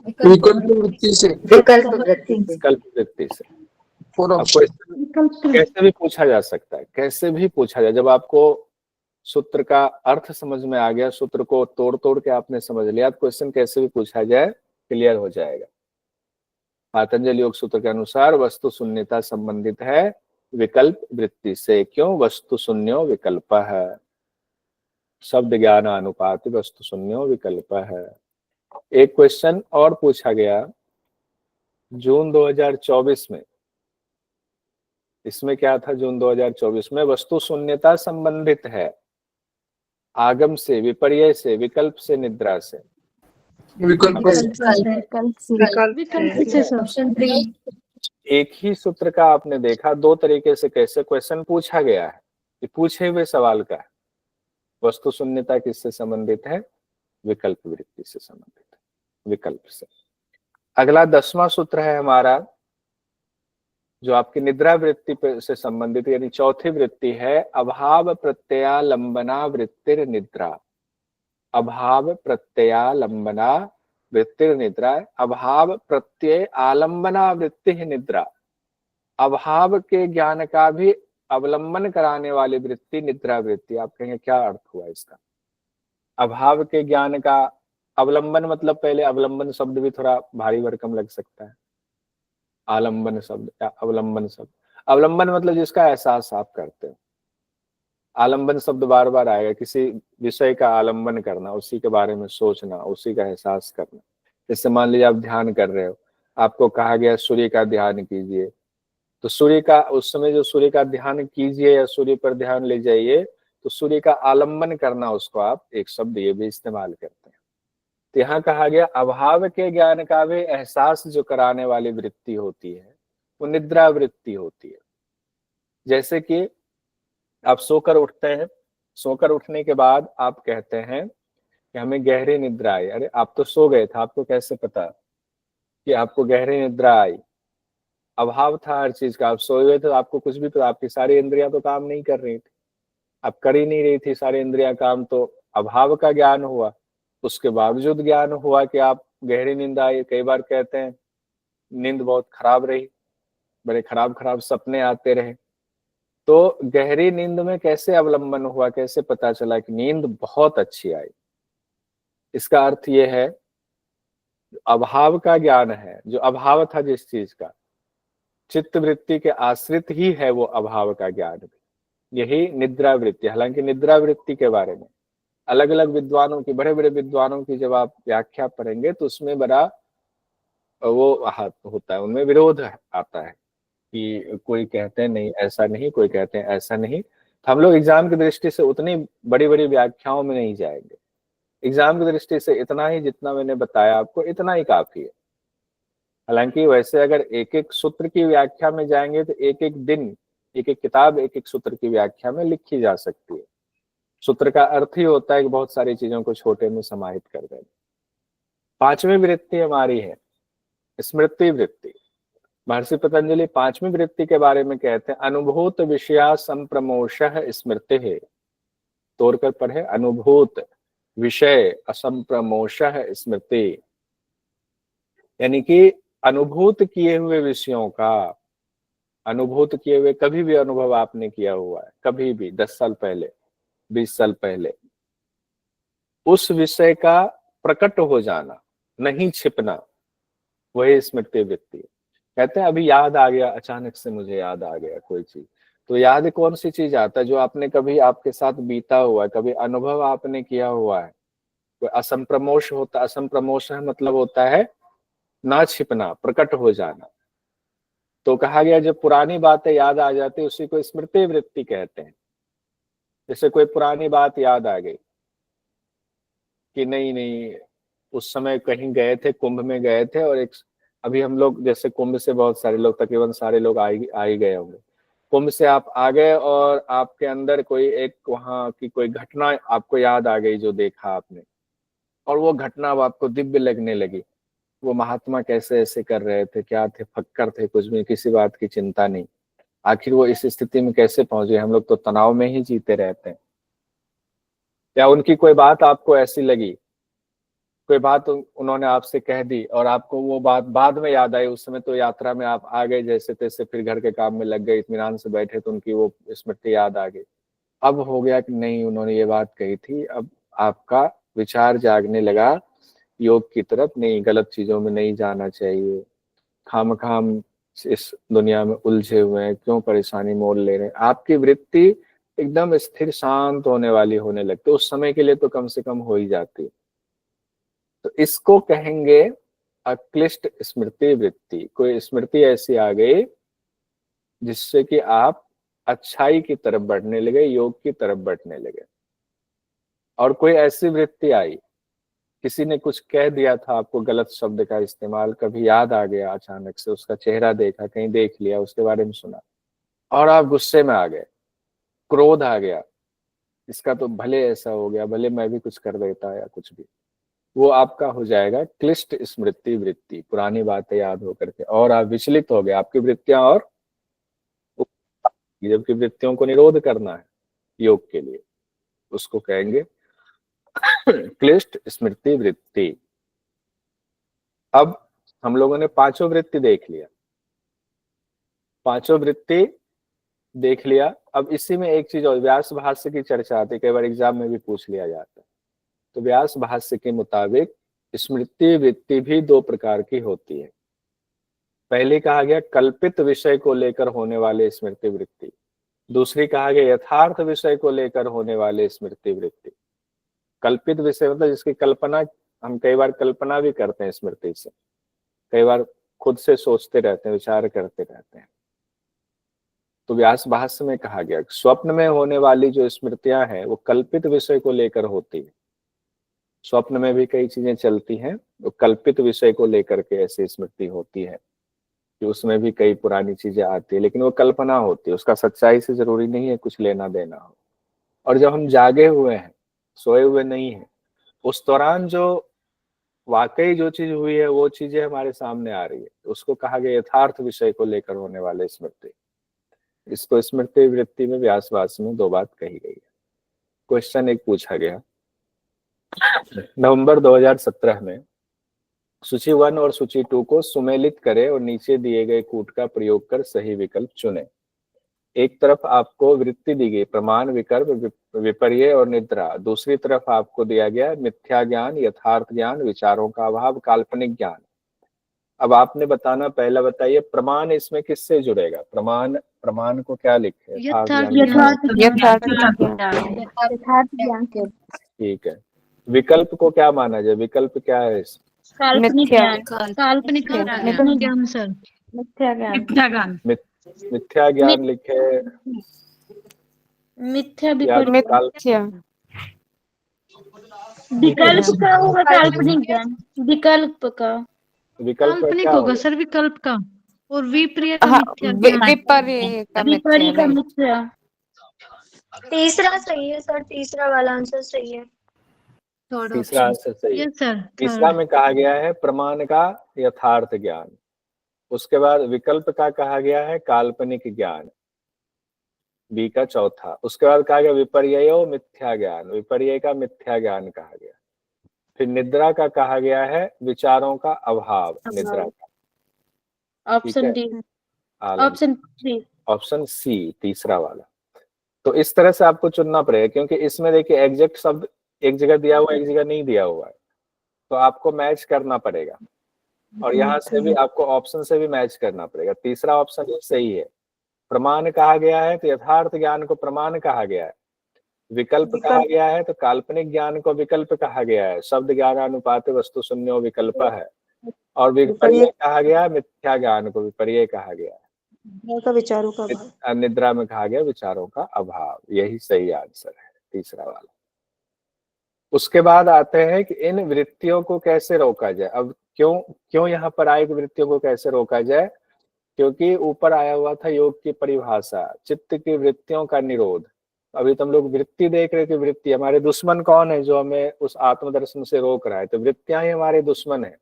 विकल्प वृत्ति से। विकल्प वृत्ति से। विकल्प वृत्ति से। फोर अब ऑप्शन। क्वेश्चन कैसे भी पूछा जा सकता है, कैसे भी पूछा जाए। जब आपको सूत्र का अर्थ समझ में आ गया, सूत्र को तोड़ तोड़ के आपने समझ लिया, तो क्वेश्चन कैसे भी पूछा जाए क्लियर हो जाएगा। पातंजलि योग सूत्र के अनुसार वस्तु शून्यता संबंधित है विकल्प वृत्ति से। क्यों? वस्तु शून्यो विकल्प है, शब्द ज्ञान अनुपात वस्तु शून्यो विकल्प है। एक क्वेश्चन और पूछा गया जून 2024 में। इसमें क्या था? जून 2024 में वस्तु शून्यता संबंधित है आगम से, विपर्यय से, विकल्प से, निद्रा से। विकल्प ऑप्शन 3। एक ही सूत्र का आपने देखा दो तरीके से कैसे क्वेश्चन पूछा गया है। ये पूछे हुए सवाल का है। वस्तु शून्यता किससे संबंधित है? विकल्प वृत्ति से संबंधित है, विकल्प से। अगला 10वां सूत्र है हमारा, जो आपकी निद्रा वृत्ति से संबंधित, यानी चौथी वृत्ति है अभाव प्रत्ययालंबना वृत्तिर निद्रा। अभाव प्रत्ययालंबना वृत्तिर निद्रा। अभाव प्रत्यय आलंबना वृत्ति निद्रा। अभाव के ज्ञान का भी अवलंबन कराने वाली वृत्ति निद्रा वृत्ति। आप कहेंगे क्या अर्थ हुआ इसका? अभाव के ज्ञान का अवलंबन मतलब, पहले अवलंबन शब्द भी थोड़ा भारी भरकम लग सकता है। आलंबन शब्द या अवलंबन शब्द, अवलंबन मतलब जिसका एहसास आप करते हो। आलंबन शब्द बार बार आएगा, किसी विषय का आलंबन करना, उसी के बारे में सोचना, उसी का एहसास करना। जैसे मान लीजिए आप ध्यान कर रहे हो, आपको कहा गया सूर्य का ध्यान कीजिए, तो सूर्य का उस समय जो सूर्य का ध्यान कीजिए या सूर्य पर ध्यान ले जाइए, तो सूर्य का आलंबन करना, उसको आप एक शब्द ये भी इस्तेमाल करते हैं। तो यहाँ कहा गया अभाव के ज्ञान का भी एहसास जो कराने वाली वृत्ति होती है वो निद्रा वृत्ति होती है। जैसे कि आप सोकर उठते हैं, सोकर उठने के बाद आप कहते हैं कि हमें गहरी निद्रा आई। अरे आप तो सो गए थे, आपको कैसे पता कि आपको गहरी निद्रा आई? अभाव था हर चीज का, आप सोए हुए थे, आपको कुछ भी पता, आपकी सारी इंद्रियां तो काम नहीं कर रही थी, आप कर ही नहीं रही थी सारी इंद्रियां काम, तो अभाव का ज्ञान हुआ। उसके बावजूद ज्ञान हुआ कि आप गहरी नींद आई। कई बार कहते हैं नींद बहुत खराब रही, बड़े खराब खराब सपने आते रहे। तो गहरी नींद में कैसे अवलंबन हुआ, कैसे पता चला कि नींद बहुत अच्छी आई? इसका अर्थ ये है अभाव का ज्ञान है, जो अभाव था जिस चीज का, चित्त वृत्ति के आश्रित ही है वो अभाव का ज्ञान भी। यही निद्रा वृत्ति। हालांकि निद्रा वृत्ति के बारे में अलग अलग विद्वानों की, बड़े बड़े विद्वानों की जब आप व्याख्या पढ़ेंगे तो उसमें बड़ा वो होता है, उनमें विरोध आता है कि कोई कहते हैं नहीं ऐसा नहीं, कोई कहते हैं ऐसा नहीं। तो हम लोग एग्जाम की दृष्टि से उतनी बड़ी बड़ी व्याख्याओं में नहीं जाएंगे। एग्जाम की दृष्टि से इतना ही जितना मैंने बताया आपको, इतना ही काफी है। हालांकि वैसे अगर एक एक सूत्र की व्याख्या में जाएंगे तो एक एक दिन, एक एक किताब एक एक सूत्र की व्याख्या में लिखी जा सकती है। सूत्र का अर्थ ही होता है कि बहुत सारी चीजों को छोटे में समाहित कर देना। 5वीं वृत्ति हमारी है स्मृति वृत्ति। महर्षि पतंजलि 5वीं वृत्ति के बारे में कहते हैं अनुभूत विषया संप्रमोषः स्मृति है। तोड़कर पढ़े, अनुभूत विषय असंप्रमोषः स्मृति, यानी कि अनुभूत किए हुए विषयों का, अनुभूत किए हुए कभी भी अनुभव आपने किया हुआ है, कभी भी 10 साल पहले, 20 साल पहले, उस विषय का प्रकट हो जाना, नहीं छिपना, वही स्मृति वृत्ति। कहते हैं अभी याद आ गया, अचानक से मुझे याद आ गया कोई चीज, तो याद कौन सी चीज आता है? जो आपने कभी आपके साथ बीता हुआ है, कभी अनुभव आपने किया हुआ है। कोई असंप्रमोष होता, असंप्रमोष मतलब होता है ना छिपना, प्रकट हो जाना। तो कहा गया जब पुरानी बातें याद आ जाती उसी को स्मृति वृत्ति कहते हैं। जैसे कोई पुरानी बात याद आ गई कि नहीं नहीं उस समय कहीं गए थे, कुंभ में गए थे, और एक अभी हम लोग जैसे कुंभ से बहुत सारे लोग, तकरीबन सारे लोग आ ही गए होंगे। कुंभ से आप आ गए और आपके अंदर कोई एक वहां की कोई घटना आपको याद आ गई जो देखा आपने, और वो घटना अब आपको दिव्य लगने लगी। वो महात्मा कैसे ऐसे कर रहे थे, क्या थे, फक्कर थे, कुछ भी किसी बात की चिंता नहीं। आखिर वो इस स्थिति में कैसे पहुंचे? हम लोग तो तनाव में ही जीते रहते हैं। या उनकी कोई बात आपको ऐसी लगी, कोई बात उन्होंने आपसे कह दी और आपको वो बात बाद में याद आई, उस समय तो यात्रा में आप आ गए जैसे तैसे, फिर घर के काम में लग गए, इत्मीनान से बैठे तो उनकी वो स्मृति याद आ गई। अब हो गया कि नहीं, उन्होंने ये बात कही थी, अब आपका विचार जागने लगा योग की तरफ, नहीं गलत चीजों में नहीं जाना चाहिए, खामखाम इस दुनिया में उलझे हुए हैं, क्यों परेशानी मोल ले रहे हैं। आपकी वृत्ति एकदम स्थिर शांत होने वाली होने लगती, उस समय के लिए तो कम से कम हो ही जाती। तो इसको कहेंगे अक्लिष्ट स्मृति वृत्ति। कोई स्मृति ऐसी आ गई जिससे कि आप अच्छाई की तरफ बढ़ने लगे, योग की तरफ बढ़ने लगे। और कोई ऐसी वृत्ति आई, किसी ने कुछ कह दिया था आपको, गलत शब्द का इस्तेमाल, कभी याद आ गया अचानक से, उसका चेहरा देखा, कहीं देख लिया, उसके बारे में सुना और आप गुस्से में आ गए, क्रोध आ गया, इसका तो भले ऐसा हो गया, भले मैं भी कुछ कर देता या कुछ भी, वो आपका हो जाएगा क्लिष्ट स्मृति वृत्ति, पुरानी बातें याद होकर के, और आप विचलित हो गए, आपकी वृत्तियां और जबकि वृत्तियों को निरोध करना है योग के लिए, उसको कहेंगे क्लिष्ट स्मृति वृत्ति। अब हम लोगों ने पांचों वृत्ति देख लिया, पांचों वृत्ति देख लिया। अब इसी में एक चीज और, व्यास भाष्य की चर्चा आती है, कई बार एग्जाम में भी पूछ लिया जाता है। तो व्यास भाष्य के मुताबिक स्मृति वृत्ति भी दो प्रकार की होती है। पहले कहा गया कल्पित विषय को लेकर होने वाले स्मृति वृत्ति, दूसरी कहा गया यथार्थ विषय को लेकर होने वाले स्मृति वृत्ति। कल्पित विषय मतलब जिसकी कल्पना, हम कई बार कल्पना भी करते हैं स्मृति से, कई बार खुद से सोचते रहते हैं, विचार करते रहते हैं। तो व्यास भाष्य में कहा गया स्वप्न में होने वाली जो स्मृतियां हैं वो कल्पित विषय को लेकर होती है। स्वप्न में भी कई चीजें चलती हैं, वो कल्पित विषय को लेकर के ऐसी स्मृति होती है कि उसमें भी कई पुरानी चीजें आती है, लेकिन वो कल्पना होती है, उसका सच्चाई से जरूरी नहीं है कुछ लेना देना हो। और जब हम जागे हुए हैं, सोए हुए नहीं है, उस दौरान जो वाकई जो चीज हुई है वो चीजें हमारे सामने आ रही है, उसको कहा गया यथार्थ विषय को लेकर होने वाले स्मृति। इसको स्मृति वृत्ति में व्यास भाष्य में दो बात कही गई है। क्वेश्चन एक पूछा गया, नवंबर 2017 में सूची 1 और सूची 2 को सुमेलित करें और नीचे दिए गए कूट का प्रयोग कर सही विकल्प चुनें। एक तरफ आपको वृत्ति दी गई प्रमाण, विकल्प, विपर्य और निद्रा, दूसरी तरफ आपको दिया गया मिथ्या ज्ञान, यथार्थ ज्ञान, विचारों का अभाव, काल्पनिक ज्ञान। अब आपने बताना, पहला बताइए प्रमाण इसमें किससे जुड़ेगा? प्रमाण को क्या लिखे? ठीक है। विकल्प को क्या माना जाए? विकल्प क्या है इसमें? काल्पनिक ज्ञान, ज्ञान सर, मिथ्या ज्ञान, मिथ्या ज्ञान लिखे मिथ्या विकल्प का होगा, काल्पनिक ज्ञान, विकल्प का, काल्पनिक होगा सर विकल्प का, और विपर्य का मिथ्या ज्ञान, विपर्य का मिथ्या। तीसरा सही है सर, तीसरा वाला आंसर सही है। तीसरा आंसर सही है। सर, तीसरा में कहा गया है प्रमाण का यथार्थ ज्ञान, उसके बाद विकल्प का कहा गया है काल्पनिक ज्ञान, बी का चौथा। उसके बाद कहा गया विपर्ययो मिथ्या ज्ञान, विपर्य का मिथ्या ज्ञान कहा गया। फिर निद्रा का कहा गया है विचारों का अभाव, निद्रा का। ऑप्शन डी, ऑप्शन सी तीसरा वाला। तो इस तरह से आपको चुनना पड़ेगा, क्योंकि इसमें देखिए एग्जैक्ट शब्द एक जगह दिया हुआ है, एक जगह नहीं दिया हुआ है, तो आपको मैच करना पड़ेगा। और यहाँ से भी आपको ऑप्शन से भी मैच करना पड़ेगा। तीसरा ऑप्शन ही सही है। प्रमाण कहा गया है तो यथार्थ ज्ञान को प्रमाण कहा गया है, विकल्प कहा गया है तो काल्पनिक ज्ञान को विकल्प कहा गया है, शब्द ज्ञान अनुपात वस्तु शून्यो विकल्प है। और विपर्य कहा गया मिथ्या ज्ञान को विपर्य कहा गया है, विचारों का अभाव। निद्रा में कहा गया विचारों का अभाव। यही सही आंसर है, तीसरा वाला। उसके बाद आते हैं कि इन वृत्तियों को कैसे रोका जाए। अब क्यों यहाँ पर आए कि वृत्तियों को कैसे रोका जाए? क्योंकि ऊपर आया हुआ था योग की परिभाषा, चित्त की वृत्तियों का निरोध। अभी तो हम लोग वृत्ति देख रहे कि वृत्ति हमारे दुश्मन कौन है जो हमें उस आत्मदर्शन से रोक रहा है? तो वृत्तियां ही हमारे दुश्मन है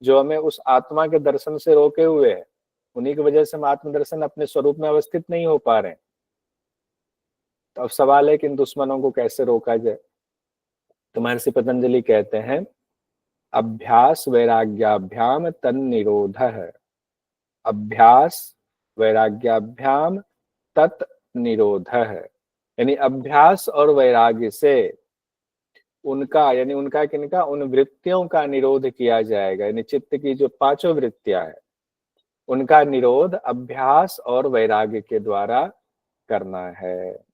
जो हमें उस आत्मा के दर्शन से रोके हुए है। उन्हीं की वजह से हम आत्मदर्शन अपने स्वरूप में अवस्थित नहीं हो पा रहे हैं। तो अब सवाल है कि इन दुश्मनों को कैसे रोका जाए। तो महर्षि पतंजलि कहते हैं अभ्यास वैराग्याभ्याम तन्निरोधः। अभ्यास वैराग्याभ्याम तत् निरोधः, यानी अभ्यास और वैराग्य से उनका, यानी उनका किनका, उन वृत्तियों का निरोध किया जाएगा। यानी चित्त की जो पांचों वृत्तियां है उनका निरोध अभ्यास और वैराग्य के द्वारा करना है।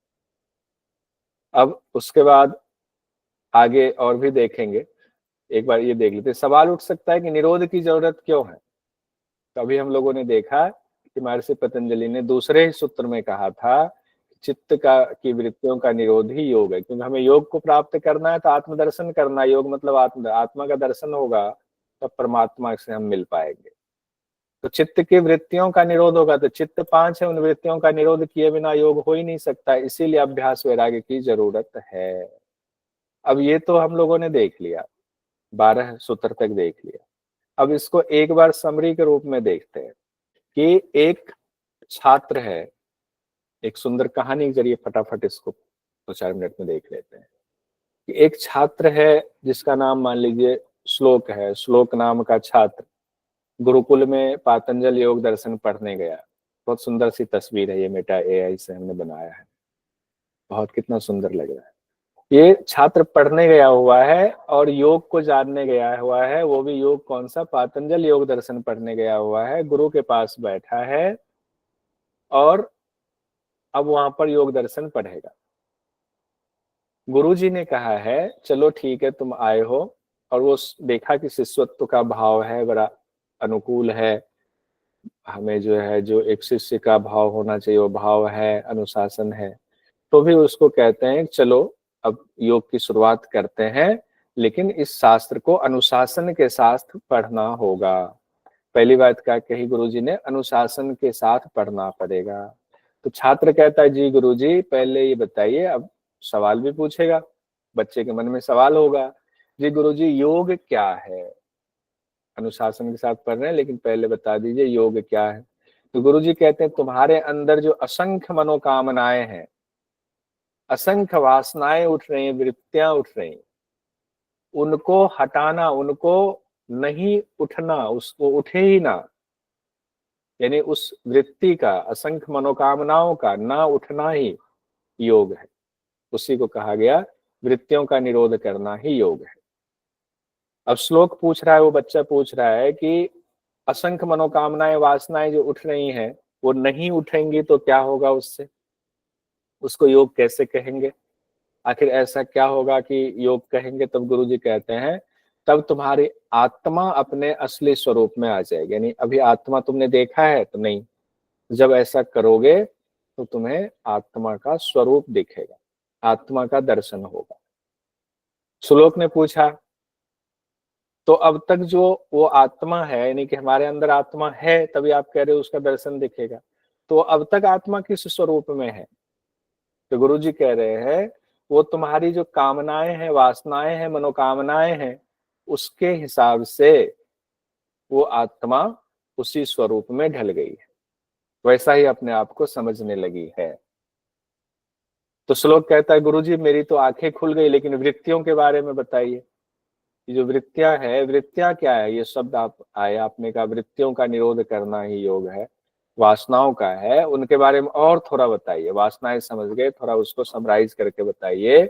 अब उसके बाद आगे और भी देखेंगे, एक बार ये देख लेते। सवाल उठ सकता है कि निरोध की जरूरत क्यों है। तो अभी हम लोगों ने देखा कि महर्षि पतंजलि ने दूसरे ही सूत्र में कहा था चित्त का की वृत्तियों का निरोध ही योग है, क्योंकि हमें योग को प्राप्त करना है तो आत्मदर्शन करना है। योग मतलब आत्मा का दर्शन होगा तब परमात्मा से हम मिल पाएंगे। तो चित्त की वृत्तियों का निरोध होगा, तो चित्त पांच है, उन वृत्तियों का निरोध किए बिना योग हो ही नहीं सकता, इसीलिए अभ्यास वैराग्य की जरूरत है। अब ये तो हम लोगों ने देख लिया, 12 सूत्र तक देख लिया। अब इसको एक बार समरी के रूप में देखते हैं कि एक छात्र है। एक सुंदर कहानी के जरिए फटाफट इसको 2-4 मिनट में देख लेते हैं कि एक छात्र है जिसका नाम मान लीजिए श्लोक है। श्लोक नाम का छात्र गुरुकुल में पातंजल योग दर्शन पढ़ने गया। बहुत सुंदर सी तस्वीर है, ये मेटा AI से हमने बनाया है, बहुत कितना सुंदर लग रहा है। ये छात्र पढ़ने गया हुआ है और योग को जानने गया हुआ है, वो भी योग कौन सा, पातंजल योग दर्शन पढ़ने गया हुआ है। गुरु के पास बैठा है और अब वहां पर योग दर्शन पढ़ेगा। गुरुजी ने कहा है चलो ठीक है तुम आए हो, और वो देखा कि शिष्यत्व का भाव है, बड़ा अनुकूल है, हमें जो है जो एक शिष्य का भाव होना चाहिए वो भाव है, अनुशासन है। तो भी उसको कहते हैं चलो अब योग की शुरुआत करते हैं, लेकिन इस शास्त्र को अनुशासन के साथ पढ़ना होगा। पहली बात क्या कही गुरुजी ने, अनुशासन के साथ पढ़ना पड़ेगा। तो छात्र कहता है जी गुरुजी पहले ये बताइए, अब सवाल भी पूछेगा, बच्चे के मन में सवाल होगा, जी गुरुजी योग क्या है। अनुशासन के साथ पढ़ रहे हैं लेकिन पहले बता दीजिए योग क्या है। तो गुरुजी कहते हैं तुम्हारे अंदर जो असंख्य मनोकामनाएं हैं, असंख्य वासनाएं उठ रही हैं, वृत्तियां उठ रही, उनको हटाना, उनको नहीं उठना, उसको उठे ही ना, यानी उस वृत्ति का, असंख्य मनोकामनाओं का ना उठना ही योग है। उसी को कहा गया वृत्तियों का निरोध करना ही योग है। अब श्लोक पूछ रहा है, वो बच्चा पूछ रहा है कि असंख्य मनोकामनाएं वासनाएं जो उठ रही हैं वो नहीं उठेंगी तो क्या होगा, उससे उसको योग कैसे कहेंगे, आखिर ऐसा क्या होगा कि योग कहेंगे। तब गुरुजी कहते हैं तब तुम्हारी आत्मा अपने असली स्वरूप में आ जाएगी। यानी अभी आत्मा तुमने देखा है तो नहीं, जब ऐसा करोगे तो तुम्हें आत्मा का स्वरूप दिखेगा, आत्मा का दर्शन होगा। श्लोक ने पूछा तो अब तक जो वो आत्मा है, यानी कि हमारे अंदर आत्मा है, तभी आप कह रहे हो उसका दर्शन दिखेगा, तो अब तक आत्मा किस स्वरूप में है। तो गुरुजी कह रहे हैं वो तुम्हारी जो कामनाएं हैं, वासनाएं हैं, मनोकामनाएं हैं, उसके हिसाब से वो आत्मा उसी स्वरूप में ढल गई है, वैसा ही अपने आप को समझने लगी है। तो श्लोक कहता है गुरुजी मेरी तो आंखें खुल गई, लेकिन वृत्तियों के बारे में बताइए, ये जो वृत्तियां है, वृत्तियां क्या है, ये शब्द आप आए, आपने कहा वृत्तियों का निरोध करना ही योग है, वासनाओं का है, उनके बारे में और थोड़ा बताइए। वासनाएं समझ गए, थोड़ा उसको समराइज करके बताइए।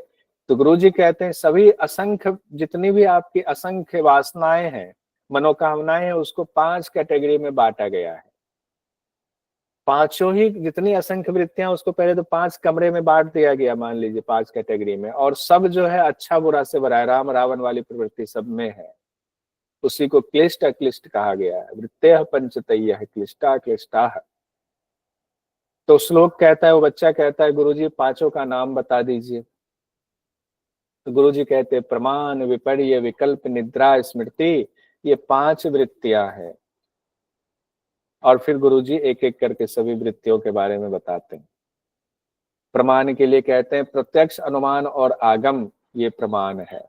तो गुरुजी कहते हैं सभी असंख्य, जितनी भी आपकी असंख्य वासनाएं हैं, मनोकामनाएं हैं, उसको 5 कैटेगरी में बांटा गया है। पांचों ही जितनी असंख्य वृत्तियां, उसको पहले तो 5 कमरे में बांट दिया गया, मान लीजिए 5 कैटेगरी में, और सब जो है अच्छा बुरा से भरा है, राम रावण वाली प्रवृत्ति सब में है। उसी को क्लिष्ट अक्लिष्ट कहा गया है, वृत्तेः पंचतयः क्लिष्टा क्लिष्टाः। तो श्लोक कहता है, वो बच्चा कहता है गुरुजी पांचों का नाम बता दीजिए। तो गुरुजी कहते हैं प्रमाण, विपर्य, विकल्प, निद्रा, स्मृति, ये 5 वृत्तियां हैं। और फिर गुरुजी एक एक करके सभी वृत्तियों के बारे में बताते हैं। प्रमाण के लिए कहते हैं प्रत्यक्ष, अनुमान और आगम, ये प्रमाण है।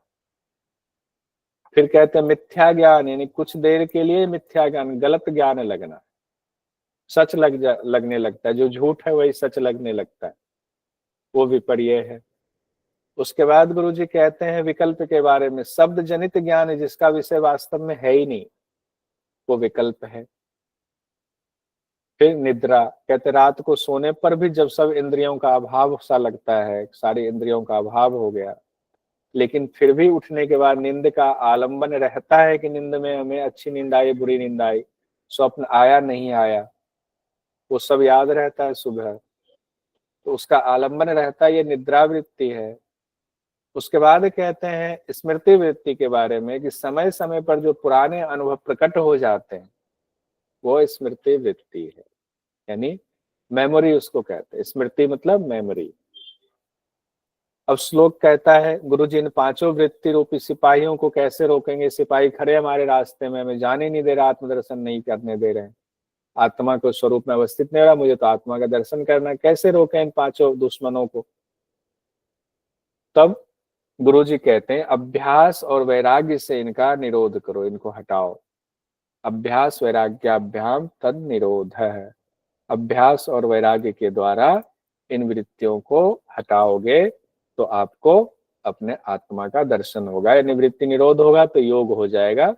फिर कहते हैं मिथ्या ज्ञान, यानी कुछ देर के लिए मिथ्या ज्ञान, गलत ज्ञान लगना, सच लगने लगता है, जो झूठ है वही सच लगने लगता है, वो विपर्य है। उसके बाद गुरुजी कहते हैं विकल्प के बारे में, शब्द जनित ज्ञान जिसका विषय वास्तव में है ही नहीं, वो विकल्प है। फिर निद्रा, कहते रात को सोने पर भी जब सब इंद्रियों का अभाव सा लगता है, सारी इंद्रियों का अभाव हो गया, लेकिन फिर भी उठने के बाद नींद का आलंबन रहता है कि नींद में हमें अच्छी नींद आई, बुरी नींद आई, स्वप्न आया नहीं आया, वो सब याद रहता है सुबह, तो उसका आलंबन रहता है, ये निद्रा वृत्ति है। उसके बाद कहते हैं स्मृति वृत्ति के बारे में कि समय समय पर जो पुराने अनुभव प्रकट हो जाते हैं वो स्मृति वृत्ति है, यानी मेमोरी उसको कहते हैं। स्मृति मतलब मेमोरी। अब श्लोक कहता है गुरुजी इन पांचों वृत्ति रूपी सिपाहियों को कैसे रोकेंगे, सिपाही खड़े हमारे रास्ते में, हमें जाने नहीं दे रहे, आत्मदर्शन नहीं करने दे रहे हैं, आत्मा को स्वरूप में अवस्थित नहीं हो रहा, मुझे तो आत्मा का दर्शन करना, कैसे रोकें इन पांचों दुश्मनों को। तब गुरुजी कहते हैं अभ्यास और वैराग्य से इनका निरोध करो, इनको हटाओ। अभ्यास वैराग्याभ्याम तद निरोध है, अभ्यास और वैराग्य के द्वारा इन वृत्तियों को हटाओगे तो आपको अपने आत्मा का दर्शन होगा, यानी वृत्ति निरोध होगा तो योग हो जाएगा।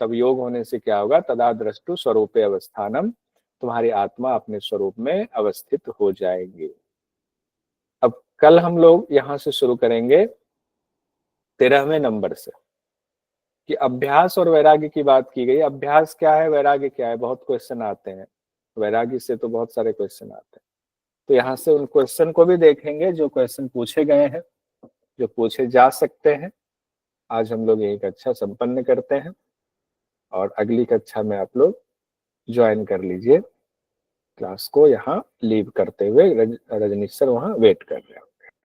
तब योग होने से क्या होगा, तदा द्रष्टु स्वरूपे अवस्थानम, तुम्हारी आत्मा अपने स्वरूप में अवस्थित हो जाएगी। अब कल हम लोग यहां से शुरू करेंगे 13वें नंबर से कि अभ्यास और वैराग्य की बात की गई। अभ्यास क्या है, वैराग्य क्या है, बहुत क्वेश्चन आते हैं, वैराग्य से तो बहुत सारे क्वेश्चन आते हैं, तो यहाँ से उन क्वेश्चन को भी देखेंगे जो क्वेश्चन पूछे गए हैं, जो पूछे जा सकते हैं। आज हम लोग यही कक्षा संपन्न करते हैं और अगली कक्षा में आप लोग ज्वाइन कर लीजिए। क्लास को यहाँ लीव करते हुए रजनीश सर वहाँ वेट कर रहे हैं।